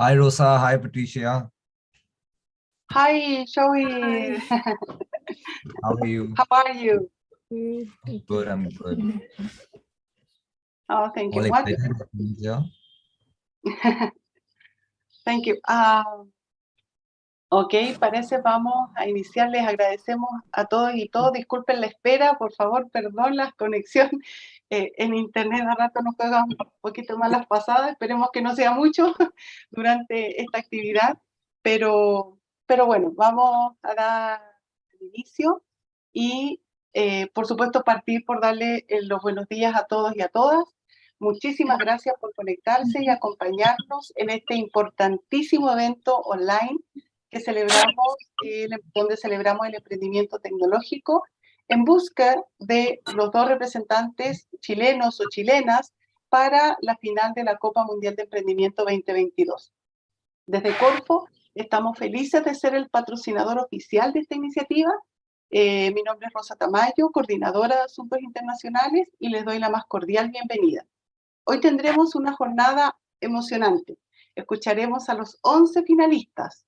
Hi Rosa, hi Patricia. Hi, Joey. How are you? How are you? Good, I'm good. Oh, thank you. All What? excited to be here. Thank you. Ok, parece vamos a iniciar. Les agradecemos a todos y todos. Disculpen la espera, por favor, perdón la conexión en internet. A rato nos juega un poquito más las pasadas. Esperemos que no sea mucho durante esta actividad. Pero bueno, vamos a dar el inicio y, por supuesto, partir por darle los buenos días a todos y a todas. Muchísimas gracias por conectarse y acompañarnos en este importantísimo evento online que celebramos, donde celebramos el emprendimiento tecnológico en busca de los dos representantes chilenos o chilenas para la final de la Copa Mundial de Emprendimiento 2022. Desde Corfo estamos felices de ser el patrocinador oficial de esta iniciativa. Mi nombre es Rosa Tamayo, coordinadora de Asuntos Internacionales, y les doy la más cordial bienvenida. Hoy tendremos una jornada emocionante. Escucharemos a los 11 finalistas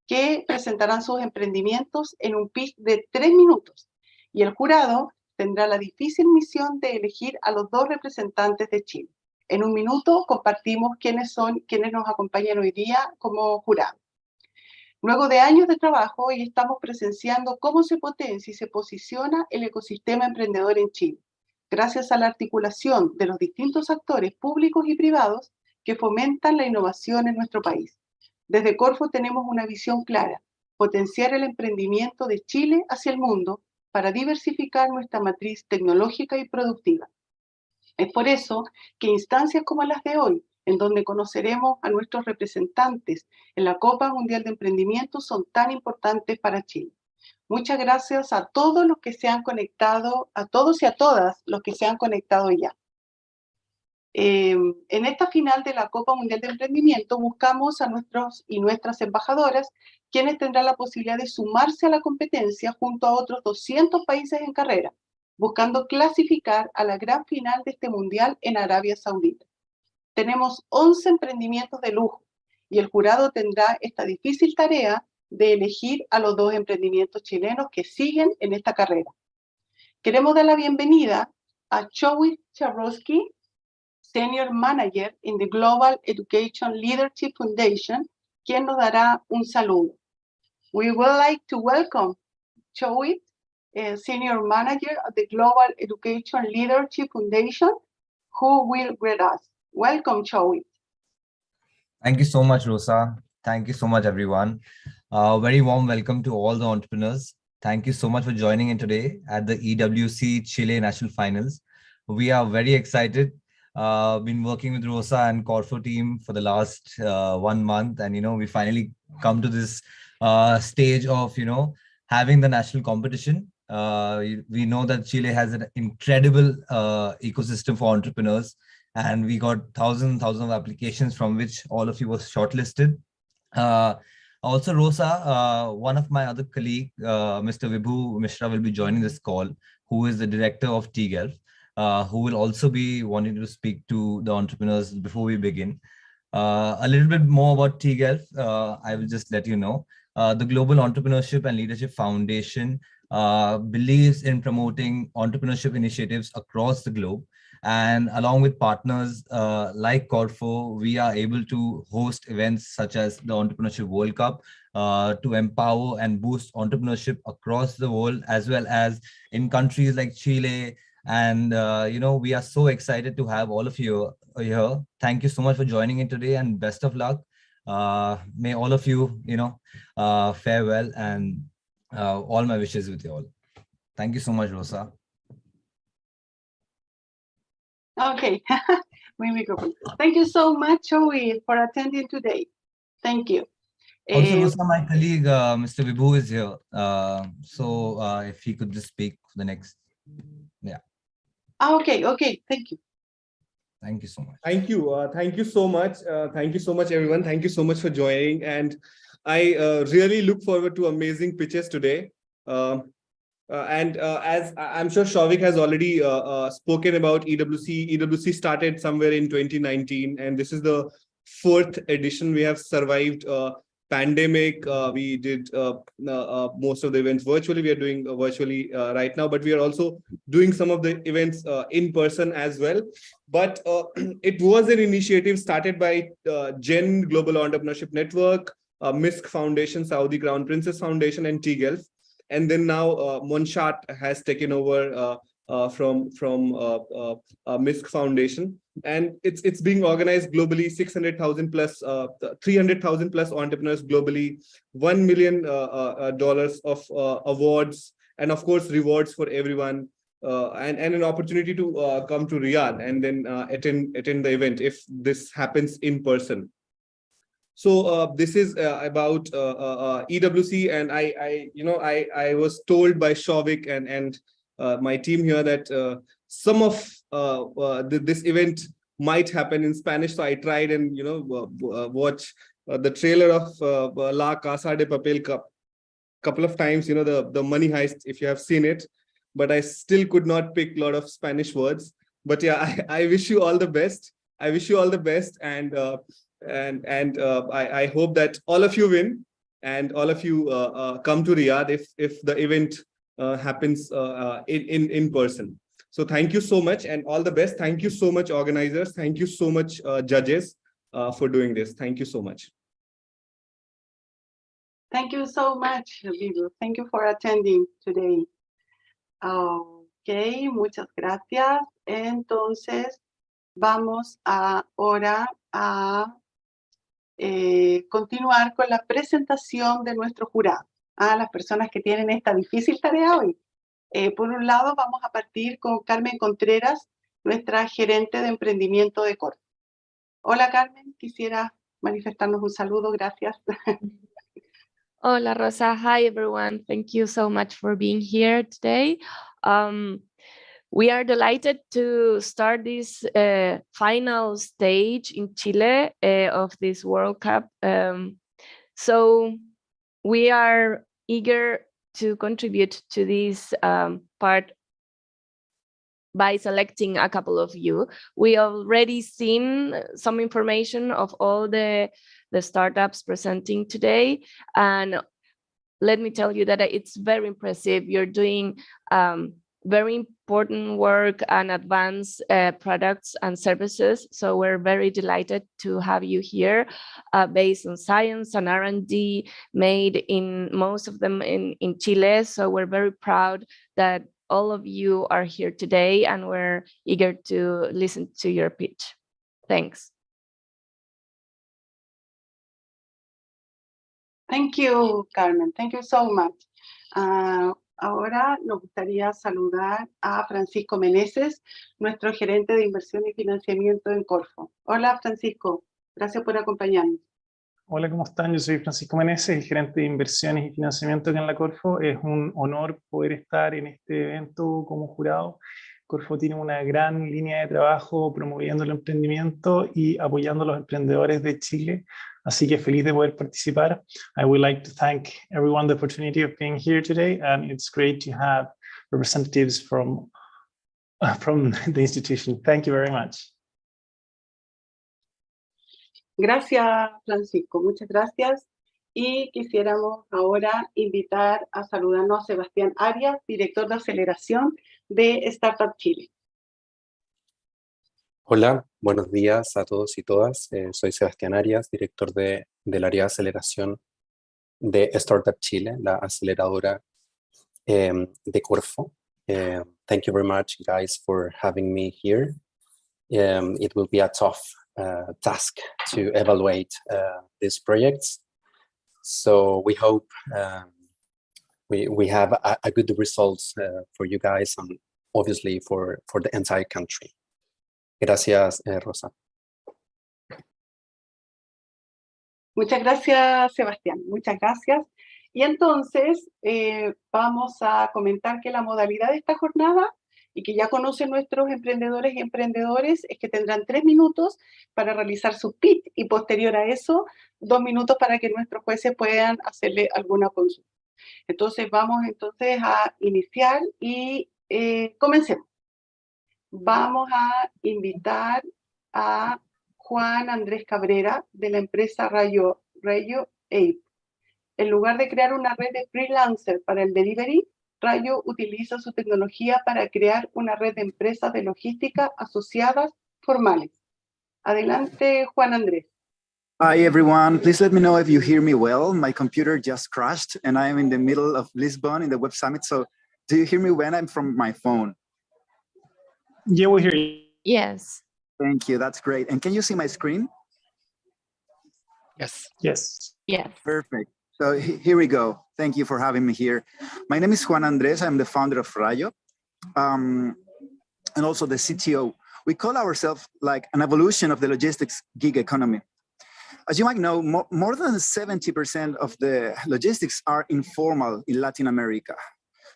que presentarán sus emprendimientos en un pitch de 3 minutos. Y el jurado tendrá la difícil misión de elegir a los dos representantes de Chile. En un minuto compartimos quiénes nos acompañan hoy día como jurado. Luego de años de trabajo, hoy estamos presenciando cómo se potencia y se posiciona el ecosistema emprendedor en Chile, gracias a la articulación de los distintos actores públicos y privados que fomentan la innovación en nuestro país. Desde Corfo tenemos una visión clara: potenciar el emprendimiento de Chile hacia el mundo para diversificar nuestra matriz tecnológica y productiva. Es por eso que instancias como las de hoy, en donde conoceremos a nuestros representantes en la Copa Mundial de Emprendimiento, son tan importantes para Chile. Muchas gracias a todos los que se han conectado, a todos y a todas los que se han conectado ya. En esta final de la Copa Mundial de Emprendimiento buscamos a nuestros y nuestras embajadoras, quienes tendrán la posibilidad de sumarse a la competencia junto a otros 200 países en carrera, buscando clasificar a la gran final de este mundial en Arabia Saudita. Tenemos 11 emprendimientos de lujo y el jurado tendrá esta difícil tarea de elegir a los dos emprendimientos chilenos que siguen en esta carrera. Queremos dar la bienvenida a Joey Charosky, Senior Manager in the Global Education Leadership Foundation, quien nos dará un saludo. We would like to welcome Joey, Senior Manager of the Global Education Leadership Foundation, who will greet us. Welcome, Joey. Thank you so much, Rosa. Thank you so much, everyone. Very warm welcome to all the entrepreneurs. Thank you so much for joining in today at the EWC Chile National Finals. We are very excited. Been working with Rosa and Corfo team for the last 1 month, and we finally come to this stage of having the national competition. We know that Chile has an incredible ecosystem for entrepreneurs, and we got thousands of applications from which all of you were shortlisted. Also, Rosa, one of my other colleague, Mr. Vibhu Mishra, will be joining this call, who is the director of TGELF. Who will also be wanting to speak to the entrepreneurs before we begin. A little bit more about TGELF, I will just let you know. The Global Entrepreneurship and Leadership Foundation believes in promoting entrepreneurship initiatives across the globe. And along with partners like Corfo, we are able to host events such as the Entrepreneurship World Cup to empower and boost entrepreneurship across the world, as well as in countries like Chile. And, we are so excited to have all of you here. Thank you so much for joining in today, and best of luck. May all of you, fare well, and all my wishes with you all. Thank you so much, Rosa. Okay, my microphone. Thank you so much, Joey, for attending today. Thank you. Also, Rosa, my colleague, Mr. Vibhu is here. So if he could just speak for the next, yeah. Okay, thank you. Thank you so much. Thank you. Thank you so much. Thank you so much, everyone. Thank you so much for joining. And I really look forward to amazing pitches today. As I'm sure Shavik has already spoken about EWC. EWC started somewhere in 2019, and this is the 4th edition. We have survived pandemic. We did most of the events virtually. We are doing virtually right now, but we are also doing some of the events in person as well. But it was an initiative started by GEN Global Entrepreneurship Network, MISC Foundation, Saudi Crown Princess Foundation, and TGELF. And then now Monshat has taken over from MISC Foundation, and it's being organized globally. 600,000 plus, 300,000 plus entrepreneurs globally, $1 million of awards, and of course rewards for everyone, and an opportunity to come to Riyadh and then attend the event if this happens in person. So this is about EWC, and I was told by Shavik and my team here that some of this event might happen in Spanish. So I tried and watch the trailer of La Casa de Papel couple of times. The money heist, if you have seen it, but I still could not pick a lot of Spanish words. But yeah, I wish you all the best. I wish you all the best, and I hope that all of you win and all of you come to Riyadh if the event happens in person. So thank you so much and all the best. Thank you so much, organizers. Thank you so much, judges, for doing this. Thank you so much. Thank you so much, Vivo. Thank you for attending today. Ok, muchas gracias. Entonces, vamos ahora a continuar con la presentación de nuestro jurado, a las personas que tienen esta difícil tarea hoy. Por un lado, vamos a partir con Carmen Contreras, nuestra gerente de emprendimiento de Corfo. Hola, Carmen, quisiera manifestarnos un saludo, gracias. Hola, Rosa. Hi, everyone. Thank you so much for being here today. We are delighted to start this final stage in Chile of this World Cup. So we are eager to contribute to this part by selecting a couple of you. We already seen some information of all the startups presenting today, and let me tell you that it's very impressive. You're doing very important work and advanced products and services. So we're very delighted to have you here, based on science and R&D made in most of them in Chile. So we're very proud that all of you are here today, and we're eager to listen to your pitch. Thanks. Thank you, Carmen. Thank you so much. Ahora nos gustaría saludar a Francisco Meneses, nuestro gerente de inversión y financiamiento en Corfo. Hola, Francisco. Gracias por acompañarnos. Hola, ¿cómo están? Yo soy Francisco Meneses, el gerente de inversiones y financiamiento acá en la Corfo. Es un honor poder estar en este evento como jurado. Corfo tiene una gran línea de trabajo promoviendo el emprendimiento y apoyando a los emprendedores de Chile. Así que feliz de poder participar. I would like to thank everyone the opportunity of being here today, and it's great to have representatives from the institution. Thank you very much. Gracias, Francisco. Muchas gracias. Y quisiéramos ahora invitar a saludarnos a Sebastián Arias, director de aceleración de Startup Chile. Hola, buenos días a todos y todas. Soy Sebastián Arias, director del área de aceleración de Startup Chile, la aceleradora de Corfo. Thank you very much, guys, for having me here. It will be a tough task to evaluate these projects. So we hope we have a good results for you guys and obviously for the entire country. Gracias, Rosa. Muchas gracias, Sebastián. Muchas gracias. Y entonces vamos a comentar que la modalidad de esta jornada, y que ya conocen nuestros emprendedores y emprendedores, es que tendrán 3 minutos para realizar su pitch y posterior a eso 2 minutos para que nuestros jueces puedan hacerle alguna consulta. Entonces vamos entonces a iniciar y comencemos. Vamos a invitar a Juan Andrés Cabrera, de la empresa Rayo Ape. En lugar de crear una red de freelancer para el delivery, Rayo utiliza su tecnología para crear una red de empresas de logística asociadas formales. Adelante, Juan Andrés. Hi, everyone. Please let me know if you hear me well. My computer just crashed and I am in the middle of Lisbon in the Web Summit. So do you hear me when I'm from my phone? Yeah, we hear you. Yes. Thank you. That's great. And can you see my screen? Yes. Yes. Yes. Perfect. So here we go. Thank you for having me here. My name is Juan Andres. I'm the founder of Rayo and also the CTO. We call ourselves like an evolution of the logistics gig economy. As you might know, more than 70% of the logistics are informal in Latin America.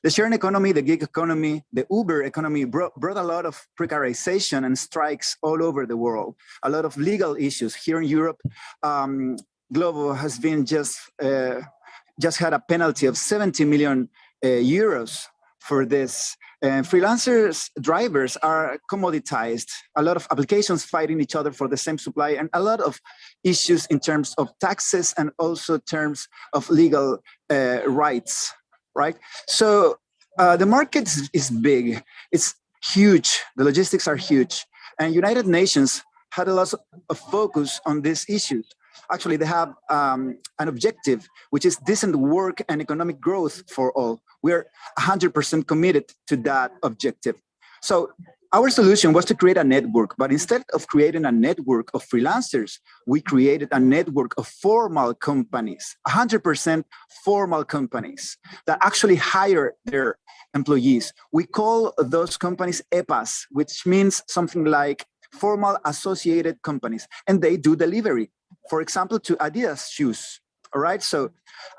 The sharing economy, the gig economy, the Uber economy brought a lot of precarization and strikes all over the world, a lot of legal issues. Here in Europe, Glovo has been just had a penalty of 70 million euros for this. Freelancers, drivers are commoditized, a lot of applications fighting each other for the same supply, and a lot of issues in terms of taxes and also terms of legal rights, right? So the market is big, it's huge, the logistics are huge, and United Nations had a lot of focus on these issues. Actually, they have an objective, which is decent work and economic growth for all. We're 100% committed to that objective. So our solution was to create a network, but instead of creating a network of freelancers, we created a network of formal companies, 100% formal companies that actually hire their employees. We call those companies EPAs, which means something like formal associated companies, and they do delivery. For example, to Adidas shoes, all right? So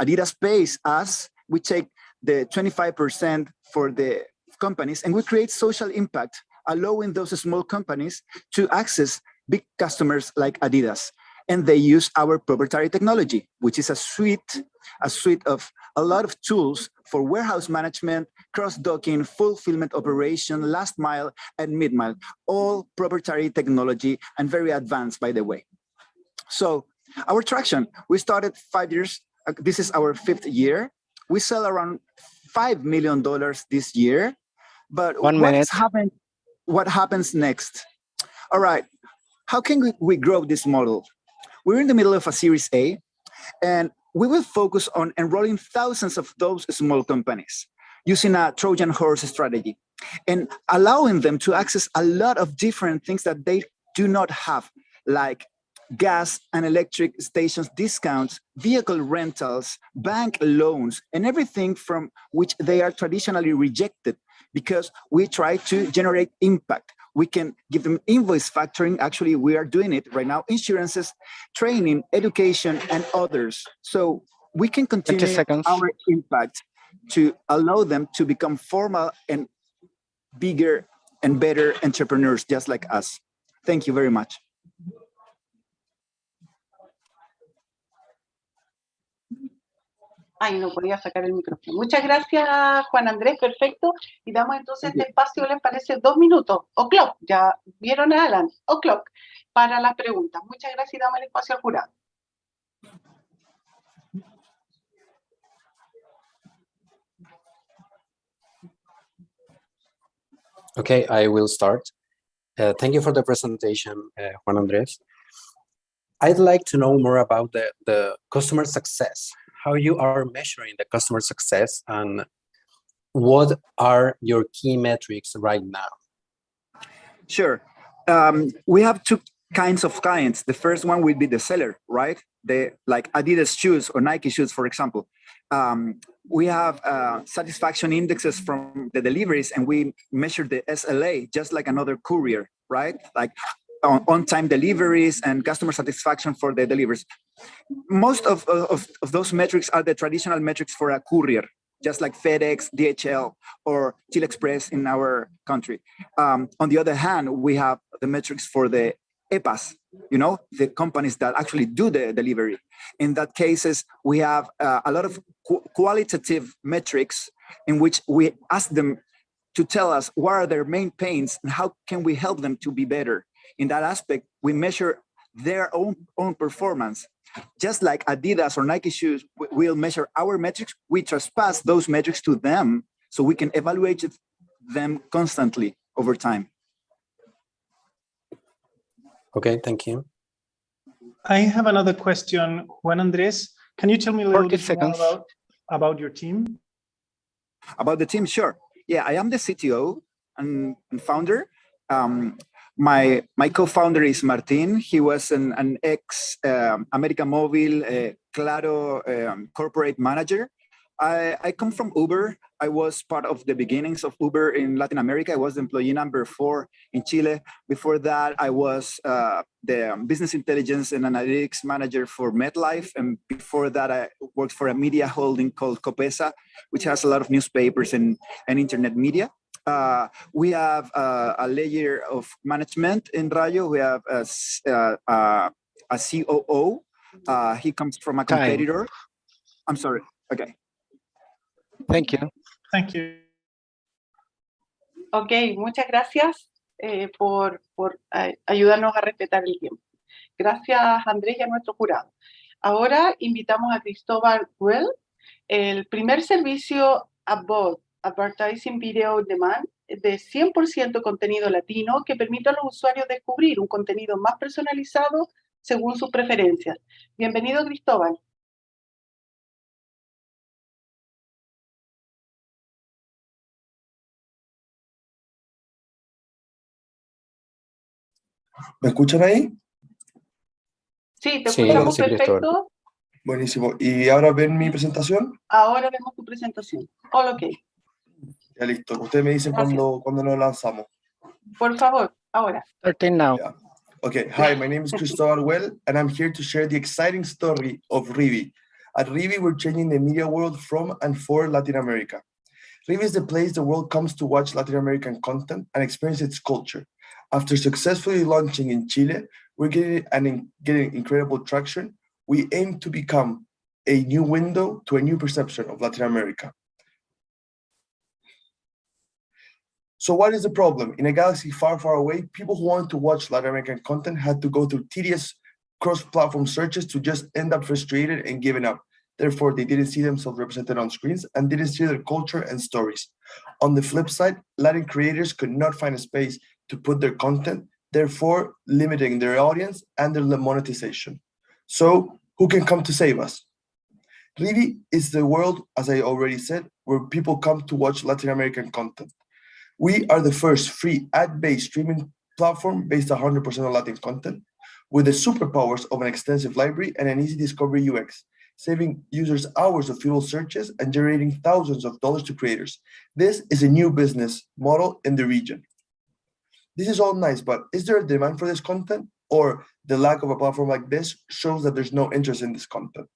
Adidas pays us, we take the 25% for the companies, and we create social impact, allowing those small companies to access big customers like Adidas. And they use our proprietary technology, which is a suite of a lot of tools for warehouse management, cross-docking, fulfillment operation, last mile, and mid-mile, all proprietary technology and very advanced, by the way. So our traction, we started 5 years, this is our 5th year. We sell around $5 million this year, but what happens next? All right, how can we grow this model? We're in the middle of a Series A, and we will focus on enrolling thousands of those small companies using a Trojan horse strategy and allowing them to access a lot of different things that they do not have, like gas and electric stations discounts, vehicle rentals, bank loans, and everything from which they are traditionally rejected, because we try to generate impact. We can give them invoice factoring. Actually, we are doing it right now. Insurances, training, education, and others. So we can continue our impact to allow them to become formal and bigger and better entrepreneurs just like us. Thank you very much. Ay, no podía sacar el micrófono. Muchas gracias, Juan Andrés, perfecto. Y damos entonces este espacio, ¿les parece? 2 minutos, o'clock, ya vieron a Alan, o'clock, para las preguntas. Muchas gracias y damos el espacio al jurado. Okay, I will start. Thank you for the presentation, Juan Andres. I'd like to know more about the customer success, how you are measuring the customer success, and what are your key metrics right now? Sure. We have 2 kinds of clients. The first one will be the seller, right? Like Adidas shoes or Nike shoes, for example. We have satisfaction indexes from the deliveries, and we measure the SLA just like another courier, right? Like on-time deliveries and customer satisfaction for the deliveries. Most of those metrics are the traditional metrics for a courier, just like FedEx, DHL, or Chile Express in our country. On the other hand, we have the metrics for the EPAs, you know, the companies that actually do the delivery. In that cases, we have a lot of qualitative metrics in which we ask them to tell us what are their main pains and how can we help them to be better. In that aspect, we measure their own performance. Just like Adidas or Nike shoes will measure our metrics, we trespass those metrics to them so we can evaluate them constantly over time. Okay, thank you. I have another question. Juan Andrés, can you tell me a little bit more about your team? About the team, sure. Yeah, I am the CTO and founder. My co-founder is Martin. He was an ex América Móvil, Claro corporate manager. I come from Uber. I was part of the beginnings of Uber in Latin America. I was employee number 4 in Chile. Before that, I was the business intelligence and analytics manager for MetLife. And before that, I worked for a media holding called Copesa, which has a lot of newspapers and internet media. We have a layer of management in Rayo. We have a COO. He comes from a competitor. I'm sorry. Okay. Thank you. Thank you. Ok, muchas gracias por ayudarnos a respetar el tiempo. Gracias, Andrés, y a nuestro jurado. Ahora invitamos a Cristóbal Well, el primer servicio Advertising Video on Demand de 100% contenido latino que permite a los usuarios descubrir un contenido más personalizado según sus preferencias. Bienvenido, Cristóbal. ¿Me escuchan ahí? Sí, te escuchamos sí, perfecto. Buenísimo. ¿Y ahora ven mi presentación? Ahora vemos tu presentación. All ok. Ya listo. Ustedes me dicen cuando nos lanzamos. Por favor, ahora. Starting now. Yeah. Okay. Hi, my name is Cristóbal Well, and I'm here to share the exciting story of Rivi. At Rivi, we're changing the media world from and for Latin America. Rivi is the place the world comes to watch Latin American content and experience its culture. After successfully launching in Chile, we're getting incredible traction. We aim to become a new window to a new perception of Latin America. So what is the problem? In a galaxy far, far away, people who wanted to watch Latin American content had to go through tedious cross-platform searches to just end up frustrated and giving up. Therefore, they didn't see themselves represented on screens and didn't see their culture and stories. On the flip side, Latin creators could not find a space to put their content, therefore limiting their audience and their monetization. So who can come to save us? Rivi is the world, as I already said, where people come to watch Latin American content. We are the first free ad-based streaming platform based 100% on Latin content with the superpowers of an extensive library and an easy discovery UX, saving users hours of futile searches and generating thousands of dollars to creators. This is a new business model in the region. This is all nice, but is there a demand for this content? Or the lack of a platform like this shows that there's no interest in this content?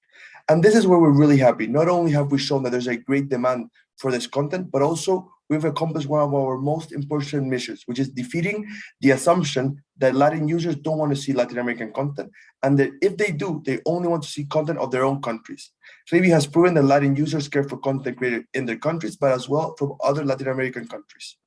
And this is where we're really happy. Not only have we shown that there's a great demand for this content, but also we've accomplished one of our most important missions, which is defeating the assumption that Latin users don't want to see Latin American content, and that if they do, they only want to see content of their own countries. Rivi has proven that Latin users care for content created in their countries, but as well from other Latin American countries.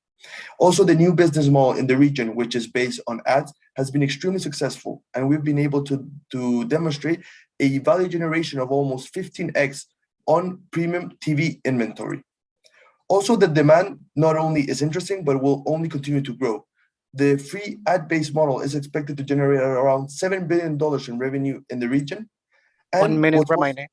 Also, the new business model in the region, which is based on ads, has been extremely successful, and we've been able to demonstrate a value generation of almost 15x on premium TV inventory. Also, the demand not only is interesting, but will only continue to grow. The free ad-based model is expected to generate around $7 billion in revenue in the region. And 1 minute remaining.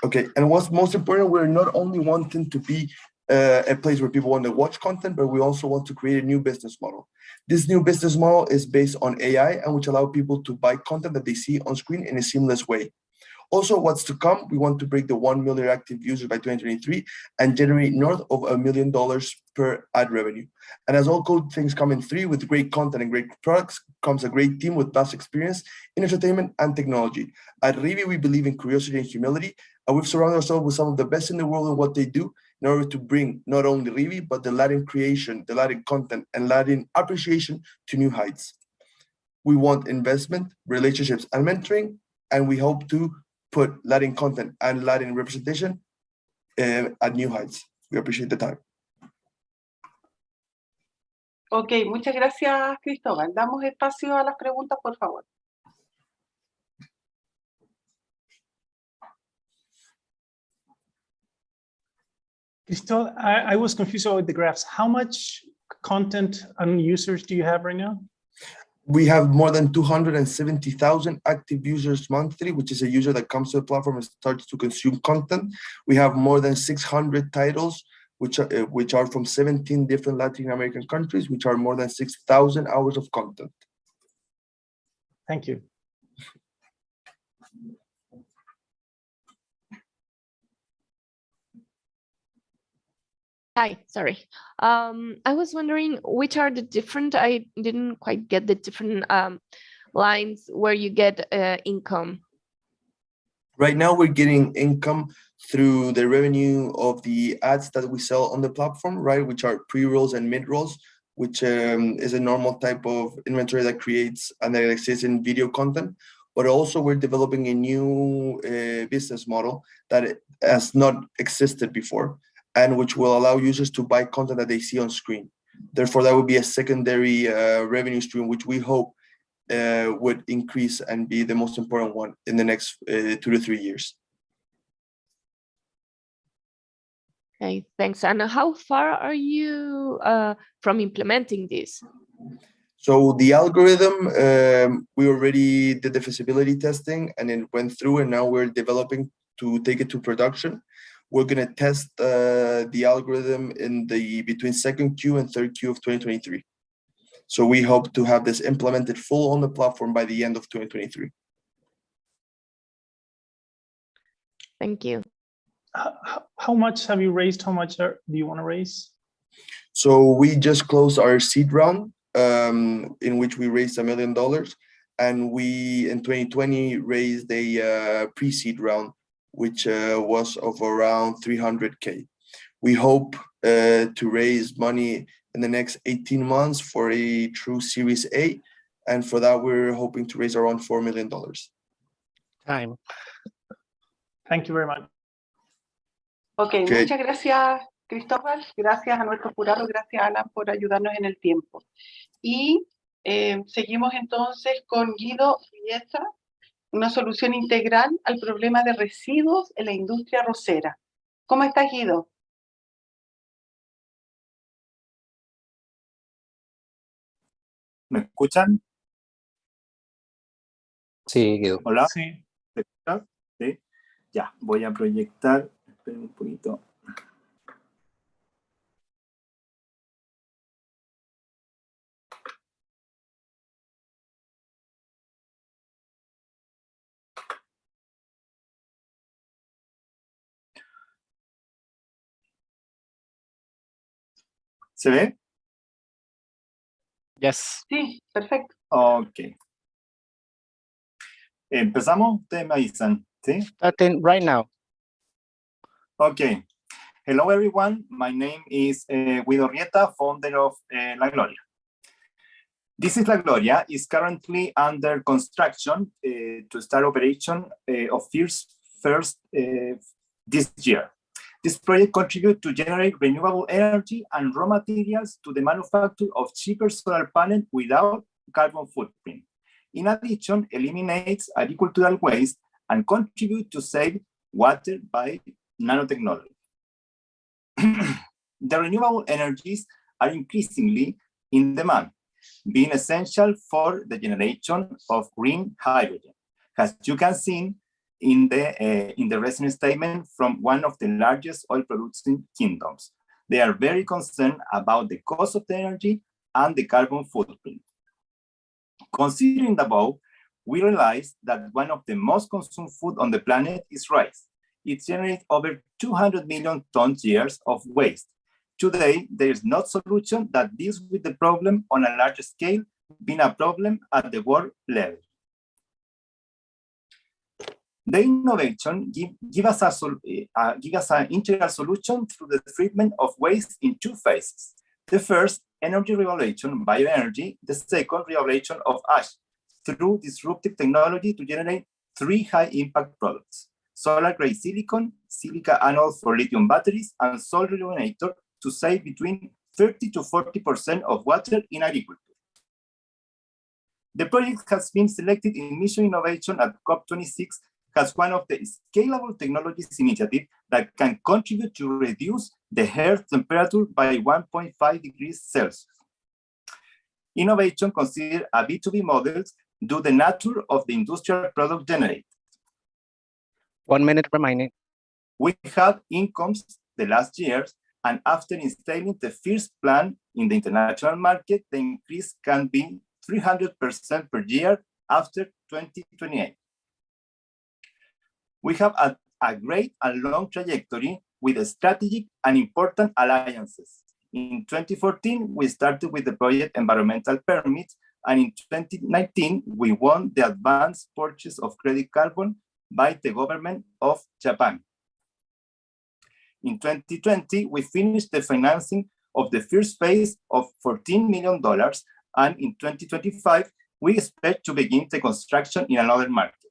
Okay, and what's most important, we're not only wanting to be a place where people want to watch content, but we also want to create a new business model. This new business model is based on AI, and which allow people to buy content that they see on screen in a seamless way. Also, what's to come, we want to break the 1 million active users by 2023 and generate north of $1 million per ad revenue. And as all good things come in three, with great content and great products, comes a great team with vast experience in entertainment and technology. At Rivi, we believe in curiosity and humility, and we've surrounded ourselves with some of the best in the world in what they do in order to bring not only Rivi, but the Latin creation, the Latin content, and Latin appreciation to new heights. We want investment, relationships, and mentoring, and we hope to put Latin content and Latin representation at new heights. We appreciate the time. Ok, muchas gracias, Cristóbal. Damos espacio a las preguntas, por favor. Crystal, I was confused about the graphs. How much content and users do you have right now? We have more than 270,000 active users monthly, which is a user that comes to the platform and starts to consume content. We have more than 600 titles, which are from 17 different Latin American countries, which are more than 6,000 hours of content. Thank you. Hi, sorry. I was wondering which are the different, I didn't quite get the different lines where you get income. Right now, we're getting income through the revenue of the ads that we sell on the platform, right? Which are pre-rolls and mid-rolls, which is a normal type of inventory that creates and that exists in video content. But also we're developing a new business model that has not existed before, and which will allow users to buy content that they see on screen. Therefore, that would be a secondary revenue stream, which we hope would increase and be the most important one in the next 2 to 3 years. Okay, thanks. And how far are you from implementing this? So the algorithm, we already did the feasibility testing and it went through, and now we're developing to take it to production. We're going to test the algorithm in between second Q and third Q of 2023. So we hope to have this implemented full on the platform by the end of 2023. Thank you. How much have you raised? How much do you want to raise? So we just closed our seed round, in which we raised $1 million, and we in 2020 raised a pre-seed round, which was of around 300K. We hope to raise money in the next 18 months for a true Series A, and for that we're hoping to raise around $4 million. Time. Thank you very much. Okay, muchas gracias, Cristóbal. Gracias a nuestro jurado, gracias, Alan, por ayudarnos en el tiempo. Y seguimos entonces con Guido Riesa, una solución integral al problema de residuos en la industria arrocera. ¿Cómo estás, Guido? ¿Me escuchan? Sí, Guido. Hola. Sí. ¿Se escucha? Sí. Ya, voy a proyectar. Esperen un poquito. ¿Se ve? Yes. Sí, perfecto. Ok. ¿Empezamos? Ustedes me avisan, ¿sí? Starting right now. Okay. Hello, everyone. My name is Guido Rieta, founder of La Gloria. This is La Gloria. Is currently under construction to start operation of first this year. This project contributes to generate renewable energy and raw materials to the manufacture of cheaper solar panels without carbon footprint. In addition, eliminates agricultural waste and contribute to save water by nanotechnology. The renewable energies are increasingly in demand, being essential for the generation of green hydrogen. As you can see in the recent statement from one of the largest oil-producing kingdoms, they are very concerned about the cost of the energy and the carbon footprint. Considering the above, we realize that one of the most consumed food on the planet is rice. It generates over 200 million tons years of waste. Today, there is no solution that deals with the problem on a large scale, being a problem at the world level. The innovation give us an integral solution through the treatment of waste in two phases. The first, energy regulation, bioenergy. The second, regulation of ash through disruptive technology to generate three high-impact products: solar-grade silicon, silica anode for lithium batteries, and soil rejuvenator to save between 30 to 40% of water in agriculture. The project has been selected in Mission Innovation at COP26 as one of the Scalable Technologies Initiative that can contribute to reduce the Earth temperature by 1.5 degrees Celsius. Innovation considers a B2B models due to the nature of the industrial product generated. 1 minute remaining. We had incomes the last years, and after installing the first plant in the international market, the increase can be 300% per year after 2028. We have a great and long trajectory with strategic and important alliances. In 2014, we started with the project environmental permits, and in 2019, we won the advanced purchase of credit carbon by the government of Japan. In 2020, we finished the financing of the first phase of $14 million, and in 2025, we expect to begin the construction in another market.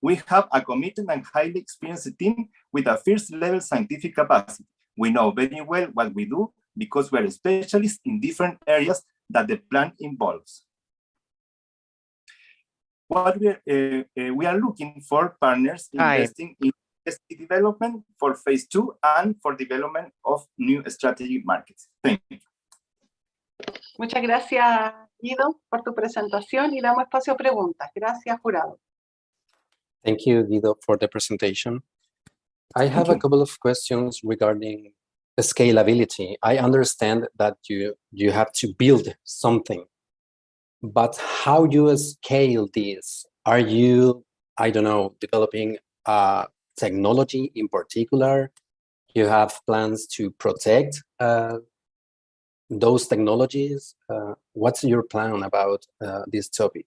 We have a committed and highly experienced team with a first-level scientific capacity. We know very well what we do because we are specialists in different areas that the plant involves. What we are looking for partners investing in development for phase 2 and for development of new strategic markets. Thank you. Muchas gracias, Guido, por tu presentación y damos espacio a preguntas. Gracias, jurado. Thank you, Guido, for the presentation. I have a couple of questions regarding the scalability. I understand that you have to build something, but how do you scale this? Are you, I don't know, developing a technology in particular? You have plans to protect those technologies? What's your plan about this topic?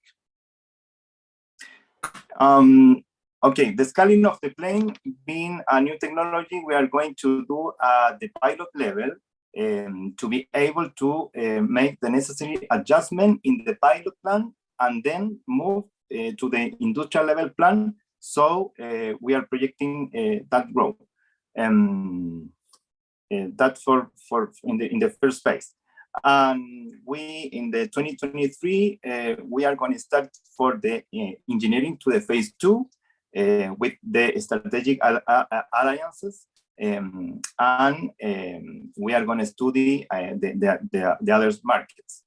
Okay, the scaling of the plane being a new technology, we are going to do the pilot level to be able to make the necessary adjustment in the pilot plan and then move to the industrial level plan. So we are projecting that growth. That's for in the first phase. And we in the 2023 we are going to start for the engineering to the phase 2 with the strategic alliances, and we are going to study the other markets.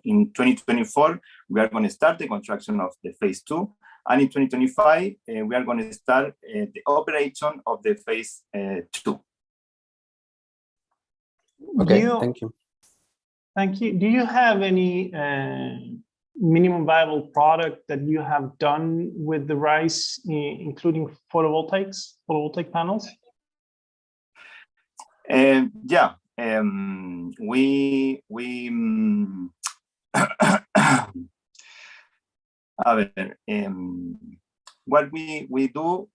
In 2024 we are going to start the construction of the phase 2, and in 2025 we are going to start the operation of the phase 2. Okay, thank you. Thank you. Do you have any minimum viable product that you have done with the rice, including photovoltaic panels? Yeah, what we do,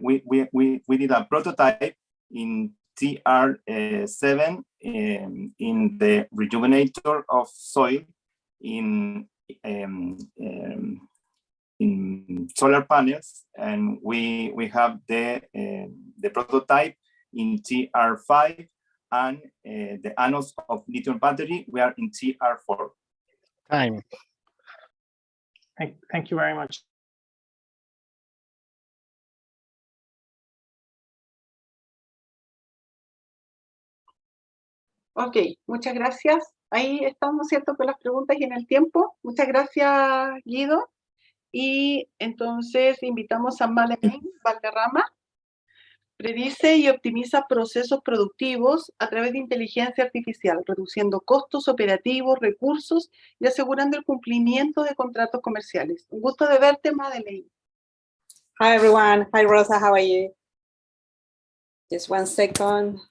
we did a prototype in TR7 in the rejuvenator of soil in solar panels, and we have the prototype in TR5, and the anodes of lithium battery, we are in TR4. Time. Thank you very much. Ok, muchas gracias. Ahí estamos, ¿cierto?, con las preguntas y en el tiempo. Muchas gracias, Guido. Y entonces invitamos a Madeleine Valderrama. Predice y optimiza procesos productivos a través de inteligencia artificial, reduciendo costos operativos, recursos y asegurando el cumplimiento de contratos comerciales. Un gusto de verte, Madeleine. Hi, everyone. Hi, Rosa. How are you? Just 1 second.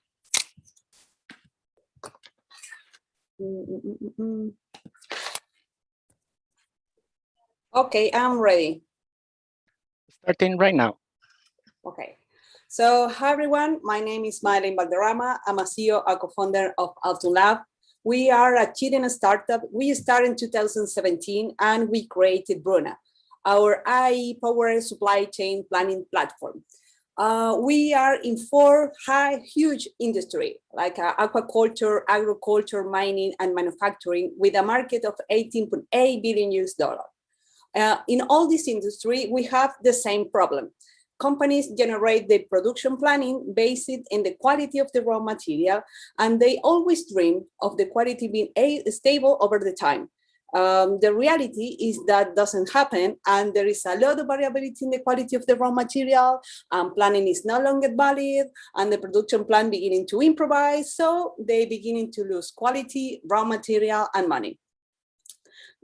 Okay, I'm ready. Starting right now. Okay. So, hi, everyone. My name is Madeleine Valderrama. I'm a CEO and co-founder of Altum Lab. We are a Chilean startup. We started in 2017, and we created Bruna, our AI-powered supply chain planning platform. We are in 4 huge industries like aquaculture, agriculture, mining, and manufacturing, with a market of $18.8 billion. In all this industry, we have the same problem. companies generate the production planning based in the quality of the raw material, and they always dream of the quality being stable over the time. The reality is that doesn't happen, and there is a lot of variability in the quality of the raw material, and planning is no longer valid, and the production plan beginning to improvise, so they beginning to lose quality, raw material, and money.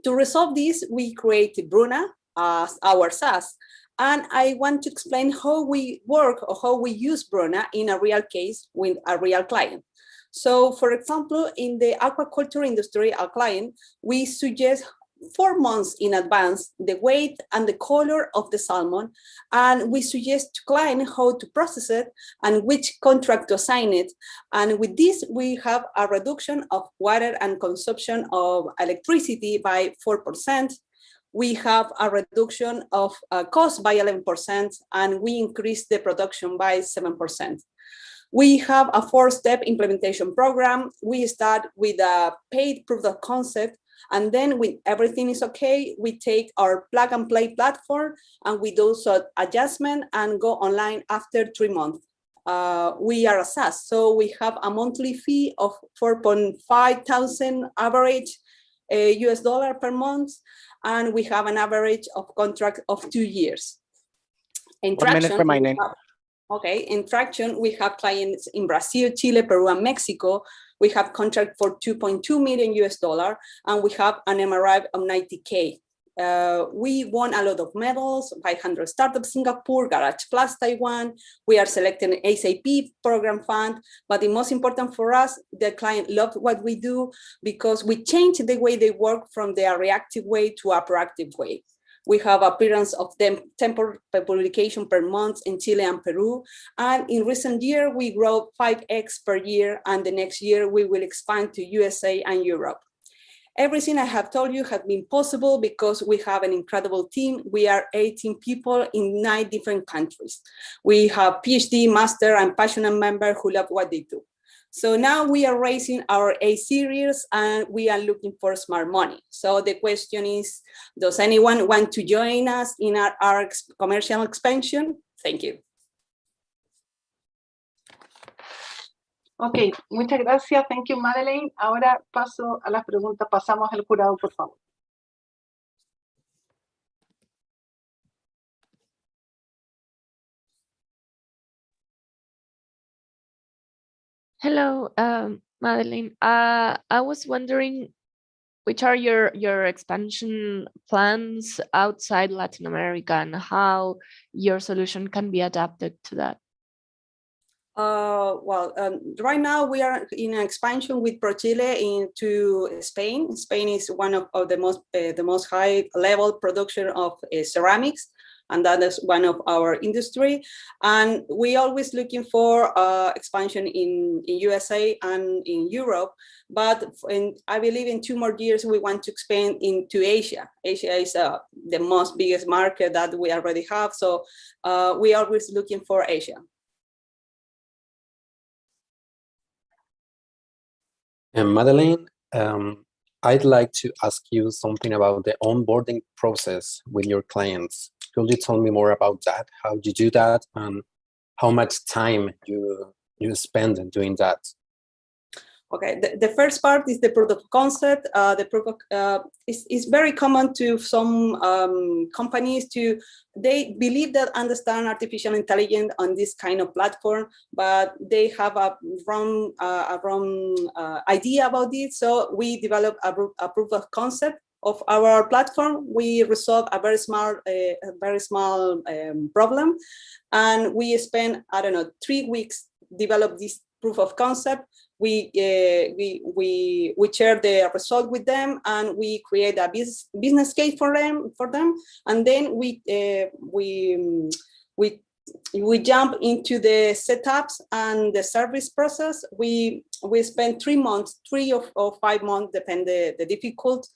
To resolve this, we created Bruna as our SaaS, and I want to explain how we work or how we use Bruna in a real case with a real client. So, for example, in the aquaculture industry, our client, we suggest 4 months in advance the weight and the color of the salmon, and we suggest to client how to process it and which contract to assign it. And with this, we have a reduction of water and consumption of electricity by 4%. We have a reduction of cost by 11%, and we increase the production by 7%. We have a 4-step implementation program. We start with a paid proof of concept, and then when everything is okay, we take our plug and play platform and we do some adjustment and go online after 3 months. We are a SaaS, so we have a monthly fee of 4.5 thousand average US dollar per month, and we have an average of contract of 2 years. In 1 minute remaining. Okay, in Traction, we have clients in Brazil, Chile, Peru, and Mexico. We have contract for 2.2 million US dollar, and we have an MRR of 90K. We won a lot of medals, 500 Startup Singapore, Garage Plus Taiwan. We are selecting SAP program fund, but the most important for us, the client loved what we do because we changed the way they work from their reactive way to a proactive way. We have appearance of them 10 publication per month in Chile and Peru. And in recent year, we grow 5x per year. And the next year, we will expand to USA and Europe. Everything I have told you has been possible because we have an incredible team. We are 18 people in 9 different countries. We have PhD, master, and passionate members who love what they do. So now we are raising our A series and we are looking for smart money. So the question is, does anyone want to join us in our commercial expansion? Thank you. Ok, muchas gracias. Thank you, Madeleine. Ahora paso a las preguntas. Pasamos al jurado, por favor. Hello, Madeleine. I was wondering, which are your expansion plans outside Latin America and how your solution can be adapted to that? Right now we are in an expansion with ProChile into Spain. Spain is one of the most high level production of ceramics, and that is one of our industry. And we always looking for expansion in USA and in Europe. But I believe in 2 more years we want to expand into Asia. Asia is the most biggest market that we already have. So we are always looking for Asia. And Madeleine, I'd like to ask you something about the onboarding process with your clients. Could you tell me more about that? How do you do that, and how much time you spend doing that? Okay, the first part is the proof of concept. The proof of is very common to some companies they believe that understand artificial intelligence on this kind of platform, but they have a wrong idea about it. So we develop a proof of concept of our platform. We resolve a very small problem, and we spend, I don't know, 3 weeks develop this proof of concept. We share the result with them, and we create a business case for them, and then we jump into the setups and the service process. We spend 3 months, 3 or 5 months, depend the difficult,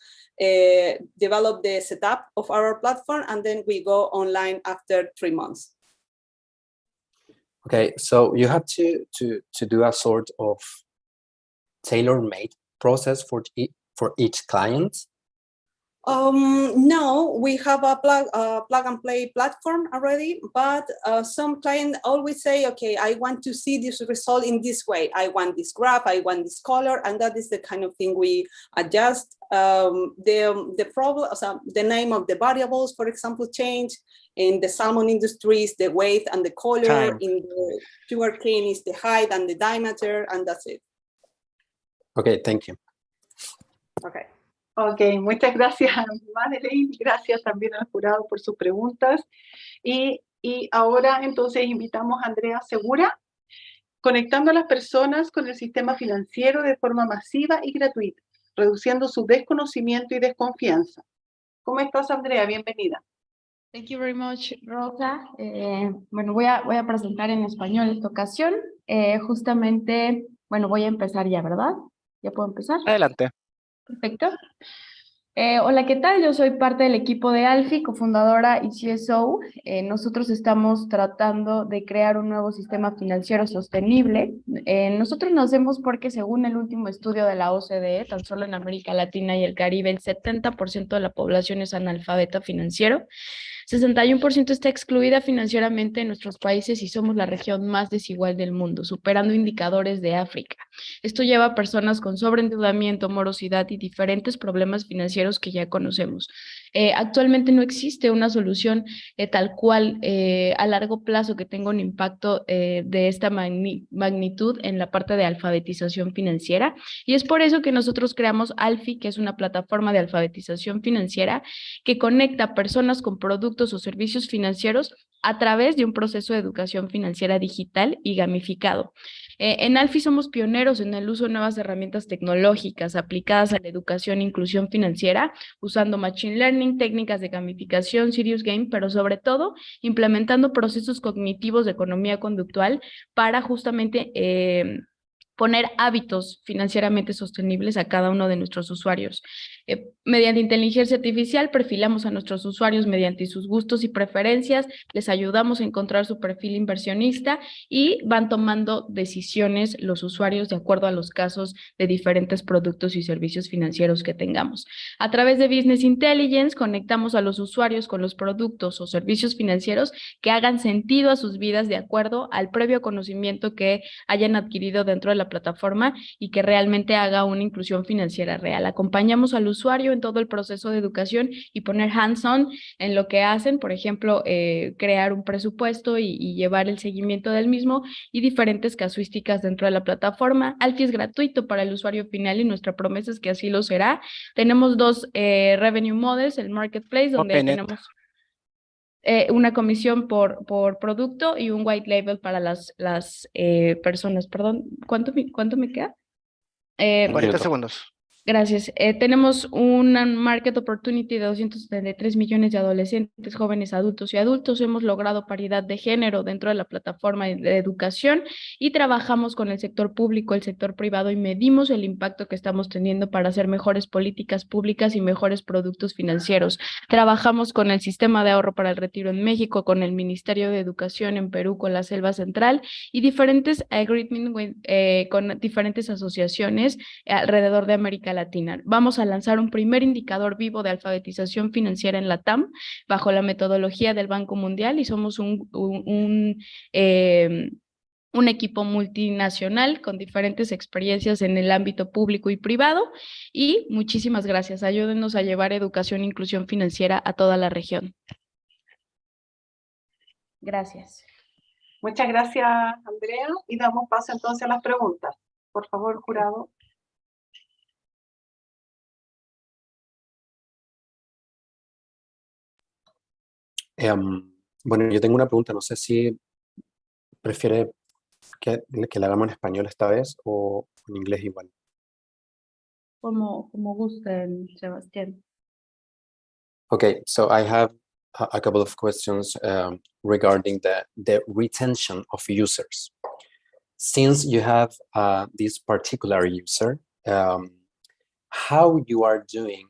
develop the setup of our platform, and then we go online after 3 months. Okay, so you have to do a sort of tailor-made process for each client. No, we have a plug and play platform already, but some clients always say, okay, I want to see this result in this way. I want this graph, I want this color, and that is the kind of thing we adjust. The problem, the name of the variables, for example, change. In the salmon industries, the weight and the color. Time. In the sugarcane is the height and the diameter, and that's it. Okay, thank you. Okay. Ok, muchas gracias, Madeleine. Gracias también al jurado por sus preguntas. Y ahora entonces invitamos a Andrea Segura, conectando a las personas con el sistema financiero de forma masiva y gratuita, reduciendo su desconocimiento y desconfianza. ¿Cómo estás, Andrea? Bienvenida. Thank you very much, Rosa. Bueno, voy a presentar en español esta ocasión. Justamente, bueno, voy a empezar ya, ¿verdad? ¿Ya puedo empezar? Adelante. Perfecto. Hola, ¿qué tal? Yo soy parte del equipo de Alfi, cofundadora y CSO. Nosotros estamos tratando de crear un nuevo sistema financiero sostenible. Nosotros nacemos porque, según el último estudio de la OCDE, tan solo en América Latina y el Caribe, el 70% de la población es analfabeta financiero. 61% está excluida financieramente en nuestros países y somos la región más desigual del mundo, superando indicadores de África. Esto lleva a personas con sobreendeudamiento, morosidad y diferentes problemas financieros que ya conocemos. Actualmente no existe una solución tal cual a largo plazo que tenga un impacto de esta magnitud en la parte de alfabetización financiera, y es por eso que nosotros creamos Alfi, que es una plataforma de alfabetización financiera que conecta a personas con productos o servicios financieros a través de un proceso de educación financiera digital y gamificado. En Alfi somos pioneros en el uso de nuevas herramientas tecnológicas aplicadas a la educación e inclusión financiera, usando Machine Learning, técnicas de gamificación, Serious Game, pero sobre todo implementando procesos cognitivos de economía conductual para justamente poner hábitos financieramente sostenibles a cada uno de nuestros usuarios. Mediante inteligencia artificial perfilamos a nuestros usuarios mediante sus gustos y preferencias, les ayudamos a encontrar su perfil inversionista y van tomando decisiones los usuarios de acuerdo a los casos de diferentes productos y servicios financieros que tengamos. A través de Business Intelligence conectamos a los usuarios con los productos o servicios financieros que hagan sentido a sus vidas de acuerdo al previo conocimiento que hayan adquirido dentro de la plataforma y que realmente haga una inclusión financiera real. Acompañamos al usuario en todo el proceso de educación y poner hands-on en lo que hacen, por ejemplo, crear un presupuesto y llevar el seguimiento del mismo y diferentes casuísticas dentro de la plataforma. Alfi es gratuito para el usuario final y nuestra promesa es que así lo será. Tenemos dos revenue models, el marketplace, donde tenemos una comisión por producto y un white label para las personas. Perdón, ¿cuánto me queda? 40 segundos. Gracias. Tenemos una market opportunity de 273 millones de adolescentes, jóvenes, adultos y adultos. Hemos logrado paridad de género dentro de la plataforma de educación y trabajamos con el sector público, el sector privado y medimos el impacto que estamos teniendo para hacer mejores políticas públicas y mejores productos financieros. Trabajamos con el sistema de ahorro para el retiro en México, con el Ministerio de Educación en Perú, con la Selva Central y diferentes agreements con diferentes asociaciones alrededor de América Latina. Vamos a lanzar un primer indicador vivo de alfabetización financiera en la TAM bajo la metodología del Banco Mundial y somos un equipo multinacional con diferentes experiencias en el ámbito público y privado y muchísimas gracias. Ayúdenos a llevar educación e inclusión financiera a toda la región. Gracias. Muchas gracias, Andrea, y damos paso entonces a las preguntas. Por favor, jurado. Bueno, yo tengo una pregunta, no sé si prefiere que la hagamos en español esta vez o en inglés igual. Como gusten, Sebastián. Okay, so I have a couple of questions regarding the retention of users. Since you have this particular user, how you are doing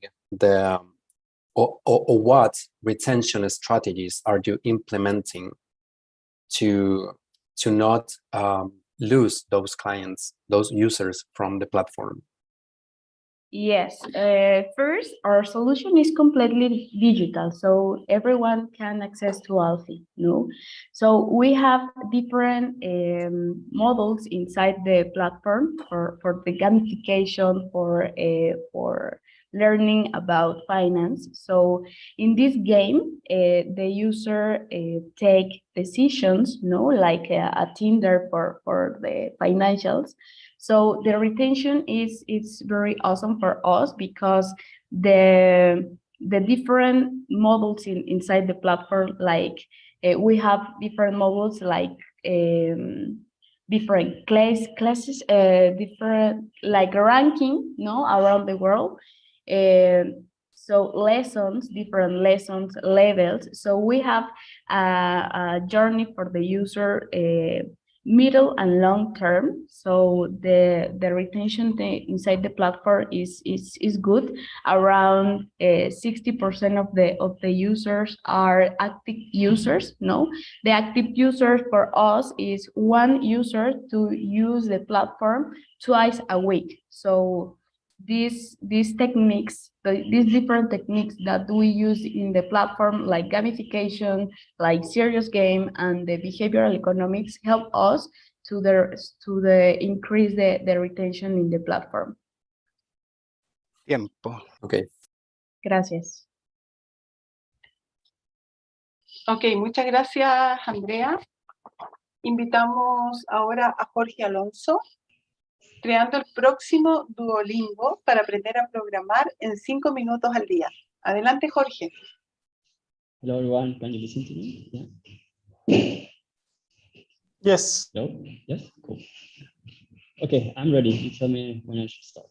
or what retention strategies are you implementing to not lose those clients, those users from the platform? Yes, first, our solution is completely digital, so everyone can access to Alfie, no? So we have different models inside the platform for the gamification, for learning about finance. So in this game, the user take decisions, no, like a Tinder for the financials. So the retention is very awesome for us because the different models inside the platform, like we have different models like different classes, different like ranking, no, around the world. So lessons, different lessons, levels. So we have a journey for the user, middle and long term. So the retention inside the platform is good. Around 60% of the users are active users. No, the active users for us is one user to use the platform twice a week. So these techniques, these different techniques that we use in the platform, like gamification, like serious game, and the behavioral economics, help us to increase the retention in the platform. Tiempo. Okay. Gracias. Ok, muchas gracias, Andrea. Invitamos ahora a Jorge Alonso, creando el próximo Duolingo para aprender a programar en 5 minutos al día. Adelante, Jorge. Hello, everyone. Can you listen to me? Yeah. Yes. Hello? Yes? Cool. Okay, I'm ready. You tell me when I should start.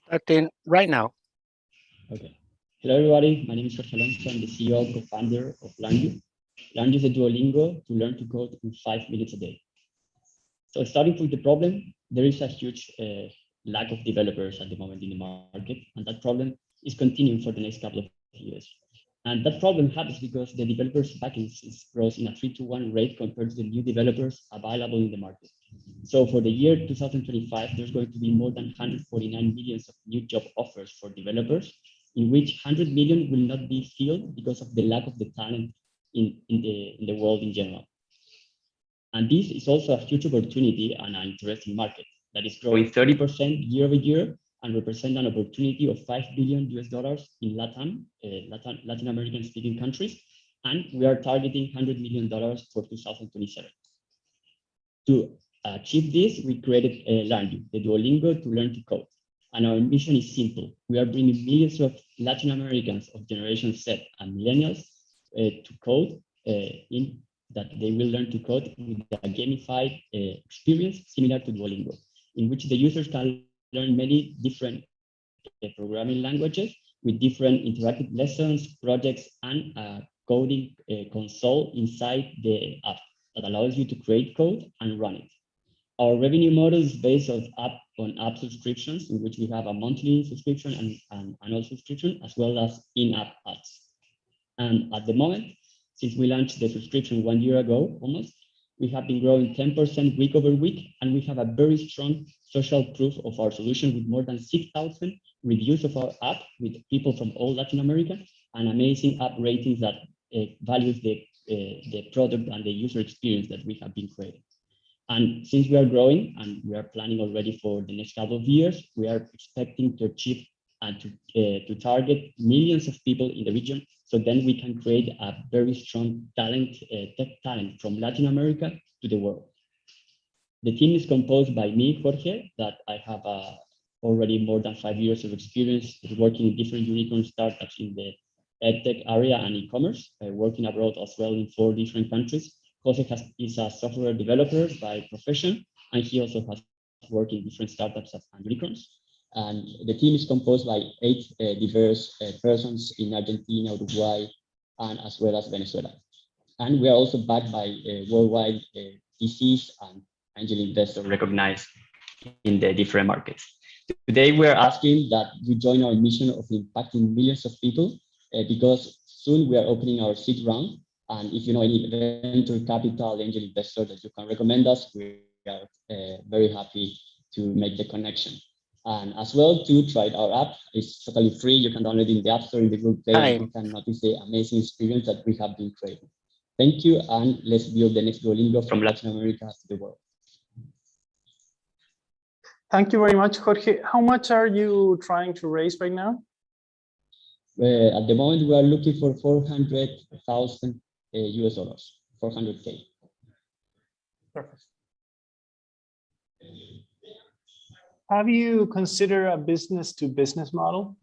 Starting right now. Okay. Hello, everybody. My name is Jorge Alonso. I'm the CEO and co-founder of LearnU. LearnU is a Duolingo to learn to code in 5 minutes a day. So starting with the problem, there is a huge lack of developers at the moment in the market, and that problem is continuing for the next couple of years. And that problem happens because the developers' vacancies grows in a 3-to-1 rate compared to the new developers available in the market. So for the year 2025, there's going to be more than 149 million of new job offers for developers, in which 100 million will not be filled because of the lack of the talent in the world in general. And this is also a huge opportunity and an interesting market that is growing 30% year over year and represent an opportunity of $5 billion in Latin American speaking countries. And we are targeting $100 million for 2027. To achieve this, we created LearnU, the Duolingo to learn to code. And our mission is simple. We are bringing millions of Latin Americans of Generation Z and millennials to code in that they will learn to code with a gamified experience similar to Duolingo, in which the users can learn many different programming languages with different interactive lessons, projects, and a coding console inside the app that allows you to create code and run it. Our revenue model is based on app subscriptions, in which we have a monthly subscription and annual subscription, as well as in-app ads. And at the moment, since we launched the subscription 1 year ago, almost, we have been growing 10% week over week, and we have a very strong social proof of our solution with more than 6,000 reviews of our app with people from all Latin America and amazing app ratings that values the product and the user experience that we have been creating. And since we are growing and we are planning already for the next couple of years, we are expecting to achieve and to target millions of people in the region. So then we can create a very strong talent, tech talent from Latin America to the world. The team is composed by me, Jorge, that I have already more than 5 years of experience working in different unicorn startups in the edtech area and e-commerce, working abroad as well in 4 different countries. Jose is a software developer by profession, and he also has worked in different startups and unicorns. And the team is composed by 8 diverse persons in Argentina, Uruguay, and as well as Venezuela. And we are also backed by worldwide VCs and angel investors recognized in the different markets. Today, we are asking that you join our mission of impacting millions of people because soon we are opening our seed round. And if you know any venture capital angel investor that you can recommend us, we are very happy to make the connection. And as well, to try our app. It's totally free. You can download it in the App Store, in the Google Play, and you can notice the amazing experience that we have been creating. Thank you, and let's build the next Duolingo from Latin America to the world. Thank you very much, Jorge. How much are you trying to raise right now? At the moment, we are looking for 400,000 US dollars, 400K. Perfect. Have you considered a business-to-business model?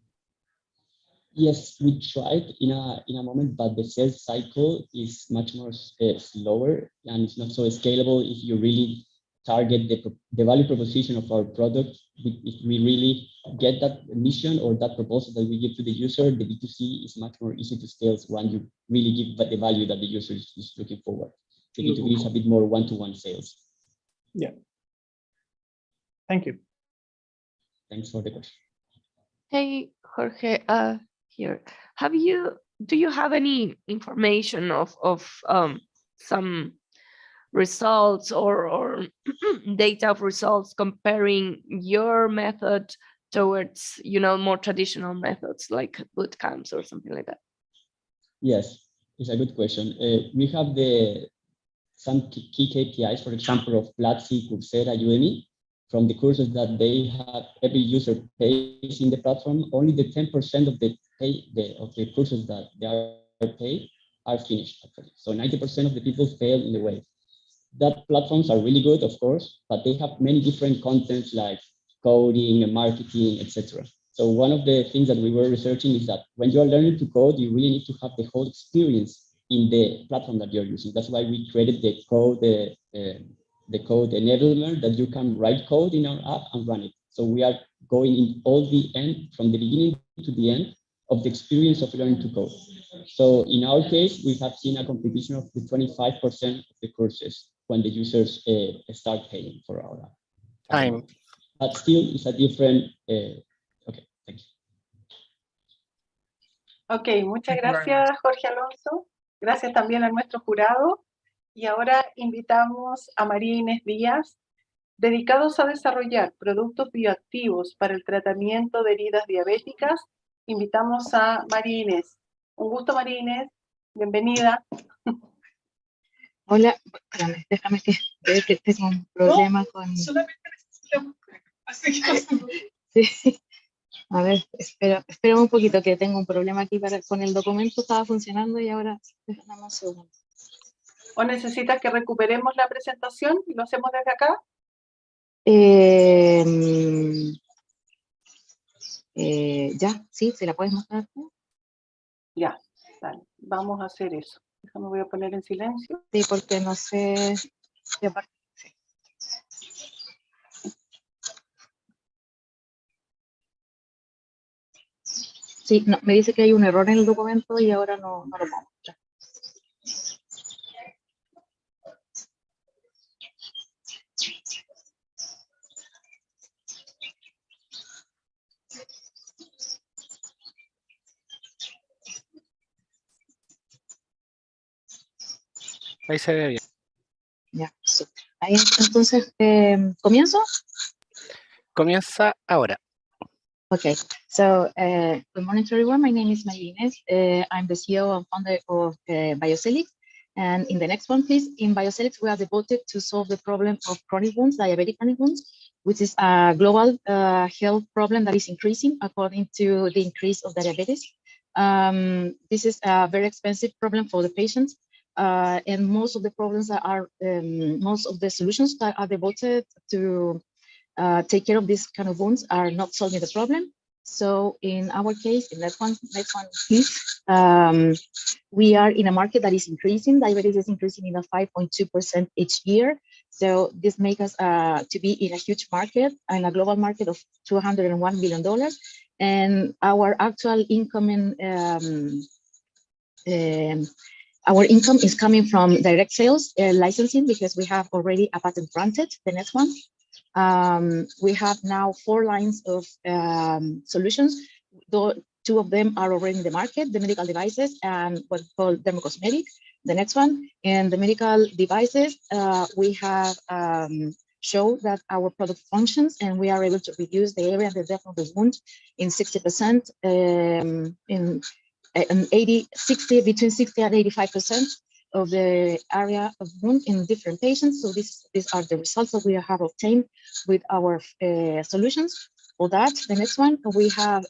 Yes, we tried in a moment, but the sales cycle is much more slower, and it's not so scalable if you really target the value proposition of our product. If we really get that mission or that proposal that we give to the user, the B2C is much more easy to scale when you really give the value that the user is looking forward. The B2B is a bit more one-to-one sales. Yeah. Thank you. Thanks for the question. Hey, Jorge, here. Do you have any information of some results or data of results comparing your method towards, more traditional methods like boot camps or something like that? Yes, it's a good question. We have some key KPIs, for example, of Platzi, Coursera, Udemy. From the courses that they have, every user pays in the platform. Only the 10% of the courses that they are paid are finished. Actually. So 90% of the people fail in the way. That platforms are really good, of course, but they have many different contents like coding and marketing, etc. So one of the things that we were researching is that when you are learning to code, you really need to have the whole experience in the platform that you're using. That's why we created the code enablement, that you can write code in our app and run it. So we are going in all the end, from the beginning to the end of the experience of learning to code. So in our case, we have seen a competition of the 25% of the courses when the users start paying for our app. Time. But still, it's a different. Okay, thank you. Ok, muchas gracias, Jorge Alonso. Gracias también a nuestro jurado. Y ahora invitamos a María Inés Díaz, dedicados a desarrollar productos bioactivos para el tratamiento de heridas diabéticas. Invitamos a María Inés. Un gusto, María Inés. Bienvenida. Hola, espérame, déjame que veo que tengo un problema con... Solamente necesitamos... Sí. A ver, espera un poquito que tengo un problema aquí con el documento, estaba funcionando y ahora déjame un segundo. ¿O necesitas que recuperemos la presentación y lo hacemos desde acá? Ya, sí, ¿se la puedes mostrar tú? Ya, dale, vamos a hacer eso. Déjame, voy a poner en silencio. Sí, porque no sé... Sí, no, me dice que hay un error en el documento y ahora no lo puedo mostrar. Ahí se ve bien. Ya, super. Ahí, entonces, ¿comienzo? Comienza ahora. Okay, so good morning to everyone. My name is María Inés. I'm the CEO and founder of Biocelix. And in the next one, please, in Biocelix, we are devoted to solve the problem of chronic wounds, diabetic chronic wounds, which is a global health problem that is increasing according to the increase of diabetes. This is a very expensive problem for the patients. And most of the problems most of the solutions that are devoted to take care of this kind of wounds are not solving the problem. So in our case, in next one, please, we are in a market that is increasing. Diabetes is increasing in a 5.2% each year. So this makes us to be in a huge market, in a global market of $201 billion. And our actual income our income is coming from direct sales, licensing, because we have already a patent granted. The next one. We have now 4 lines of solutions. Though 2 of them are already in the market, the medical devices and what's called dermocosmetic. The next one, in the medical devices, we have show that our product functions, and we are able to reduce the area and the depth of the wound in 60%, in 60, between 60 and 85% of the area of wound in different patients. So these are the results that we have obtained with our solutions. For that, the next one, we have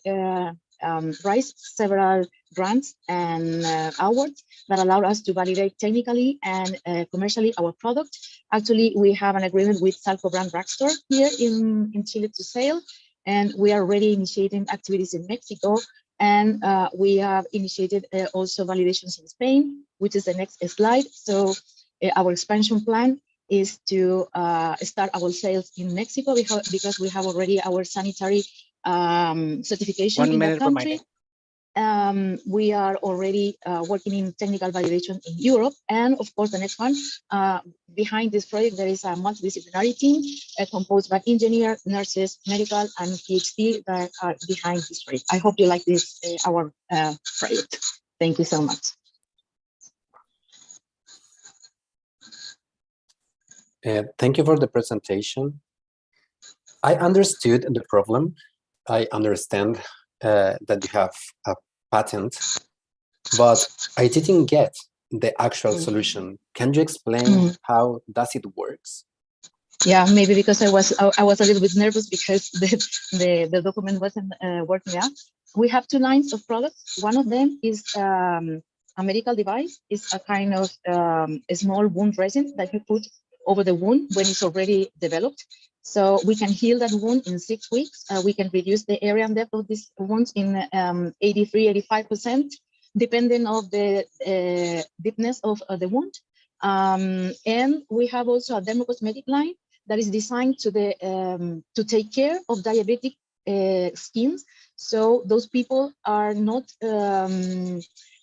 raised several grants and awards that allow us to validate technically and commercially our product. Actually, we have an agreement with Salco Brand Drugstore here in Chile to sell, and we are already initiating activities in Mexico, and we have initiated also validations in Spain, which is the next slide. So our expansion plan is to start our sales in Mexico because we have already our sanitary certification in that country. We are already working in technical validation in Europe. And of course, the next one, behind this project, there is a multidisciplinary team composed by engineers, nurses, medical, and PhD that are behind this project. I hope you like this, our project. Thank you so much. Thank you for the presentation. I understood the problem. I understand that you have a patent, but I didn't get the actual solution. Can you explain how does it works? Yeah, maybe because I was a little bit nervous because the document wasn't working out. We have two lines of products. One of them is a medical device. It's a kind of a small wound resin that you put over the wound when it's already developed. So we can heal that wound in 6 weeks. We can reduce the area and depth of these wounds in 83, 85%, depending on the deepness of the wound. And we have also a dermocosmetic line that is designed to take care of diabetic skins. So those people are not,